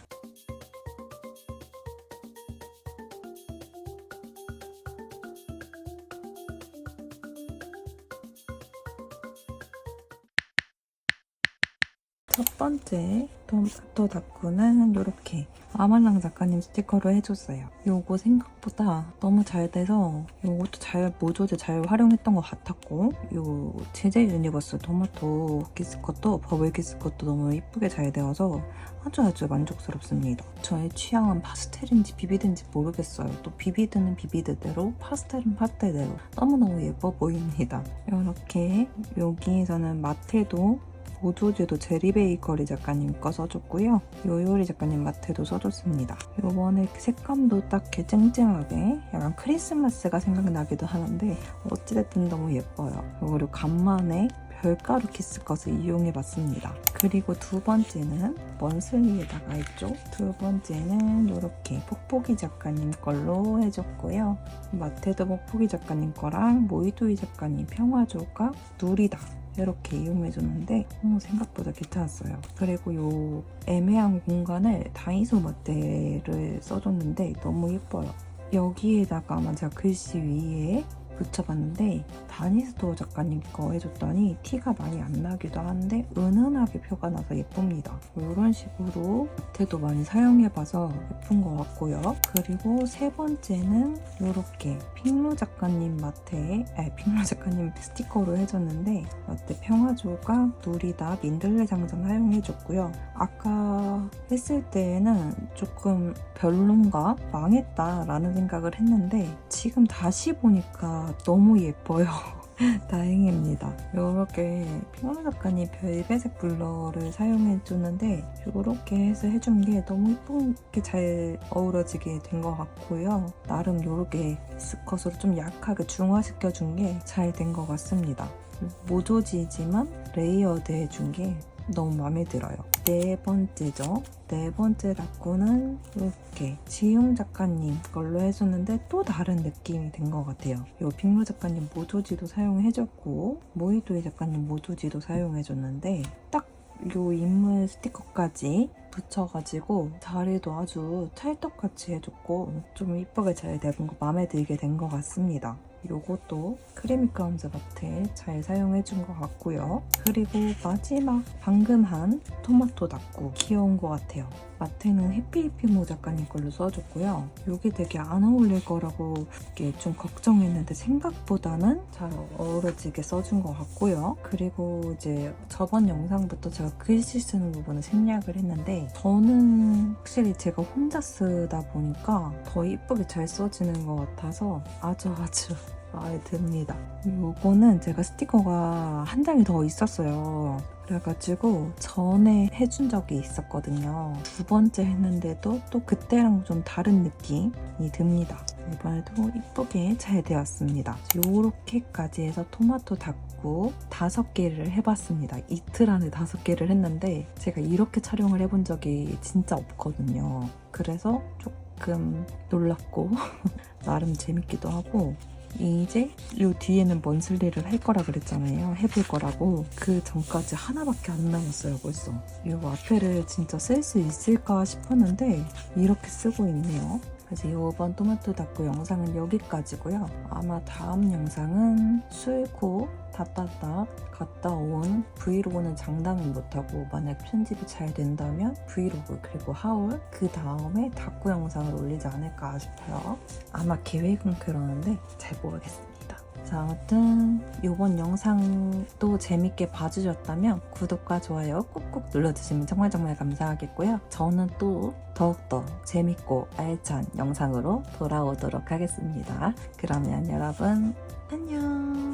[SPEAKER 1] 첫 번째 토마토 닦고는 이렇게 아말랑 작가님 스티커로 해줬어요. 요거 생각보다 너무 잘 돼서 요것도 잘 모조리 잘 활용했던 것 같았고 요 제제 유니버스 토마토 키스컷도 버블 키스컷도 너무 이쁘게 잘 되어서 아주 만족스럽습니다. 저의 취향은 파스텔인지 비비드인지 모르겠어요. 또 비비드는 비비드대로 파스텔은 파스텔대로 너무너무 예뻐 보입니다. 이렇게 여기에서는 마테도 모조지도 제리베이커리 작가님 거 써줬고요. 요요리 작가님 마테도 써줬습니다. 요번에 색감도 딱 이렇게 쨍쨍하게 약간 크리스마스가 생각나기도 하는데 어찌됐든 너무 예뻐요. 그리고 간만에 별가루 키스컷을 이용해봤습니다. 그리고 두 번째는 먼슬리에다가 했죠. 두 번째는 이렇게 폭포기 작가님 걸로 해줬고요. 마테도 폭포기 작가님 거랑 모이도이 작가님 평화조각 누리다 이렇게 이용해줬는데 생각보다 괜찮았어요. 그리고 이 애매한 공간을 다이소 마테를 써줬는데 너무 예뻐요. 여기에다가 아마 제가 글씨 위에 붙여봤는데 다니스토어 작가님 거 해줬더니 티가 많이 안 나기도 한데 은은하게 표가 나서 예쁩니다. 이런 식으로 마테도 많이 사용해봐서 예쁜 것 같고요. 그리고 세 번째는 이렇게 핑로 작가님 핑로 작가님 스티커로 해줬는데 마테 평화조각, 누리다, 민들레 장점 사용해줬고요. 아까 했을 때에는 조금 별론가? 망했다라는 생각을 했는데 지금 다시 보니까 너무 예뻐요. 다행입니다. 이렇게 핑로 작가님 별배색 블러를 사용해주는데 이렇게 해서 해준 게 너무 예쁘게 잘 어우러지게 된 것 같고요. 나름 이렇게 스컷으로 좀 약하게 중화시켜준 게 잘 된 것 같습니다. 모조지지만 레이어드 해준 게 너무 마음에 들어요. 네 번째죠. 네 번째 닦고는 이렇게 지용 작가님 걸로 해줬는데 또 다른 느낌이 된 것 같아요. 이 빅로 작가님 모조지도 사용해줬고 모이도이 작가님 모조지도 사용해줬는데 딱 이 인물 스티커까지 붙여가지고 자리도 아주 찰떡같이 해줬고 좀 이쁘게 잘 된 거 마음에 들게 된 것 같습니다. 요것도 크리미카 함즈 마테 잘 사용해준 것 같고요. 그리고 마지막 방금 한 토마토 닦고 귀여운 것 같아요. 마테는 해피해피모 작가님 걸로 써줬고요. 여기 되게 안 어울릴 거라고 좀 걱정했는데 생각보다는 잘 어우러지게 써준 것 같고요. 그리고 이제 저번 영상부터 제가 글씨 쓰는 부분을 생략을 했는데 저는 확실히 제가 혼자 쓰다 보니까 더 이쁘게 잘 써지는 것 같아서 아주 마음에 듭니다. 요거는 제가 스티커가 한 장이 더 있었어요. 그래가지고 전에 해준 적이 있었거든요. 두 번째 했는데도 또 그때랑 좀 다른 느낌이 듭니다. 이번에도 이쁘게 잘 되었습니다. 요렇게까지 해서 토마토 닦고 5개를 해봤습니다. 이틀 안에 5개를 했는데 제가 이렇게 촬영을 해본 적이 진짜 없거든요. 그래서 조금 놀랍고 나름 재밌기도 하고 이제 요 뒤에는 먼슬리를 할 거라 그랬잖아요. 해볼 거라고. 그 전까지 하나밖에 안 남았어요 벌써. 이 앞에를 진짜 쓸 수 있을까 싶었는데 이렇게 쓰고 있네요. 그래서 이번 토마토 닦고 영상은 여기까지고요. 아마 다음 영상은 술고 다따따 갔다 온 브이로그는 장담은 못하고 만약 편집이 잘 된다면 브이로그 그리고 하울 그 다음에 닦고 영상을 올리지 않을까 싶어요. 아마 계획은 그러는데 잘 모르겠습니다. 자, 아무튼 이번 영상도 재밌게 봐주셨다면 구독과 좋아요 꾹꾹 눌러주시면 정말 감사하겠고요. 저는 또 더욱더 재밌고 알찬 영상으로 돌아오도록 하겠습니다. 그러면 여러분 안녕.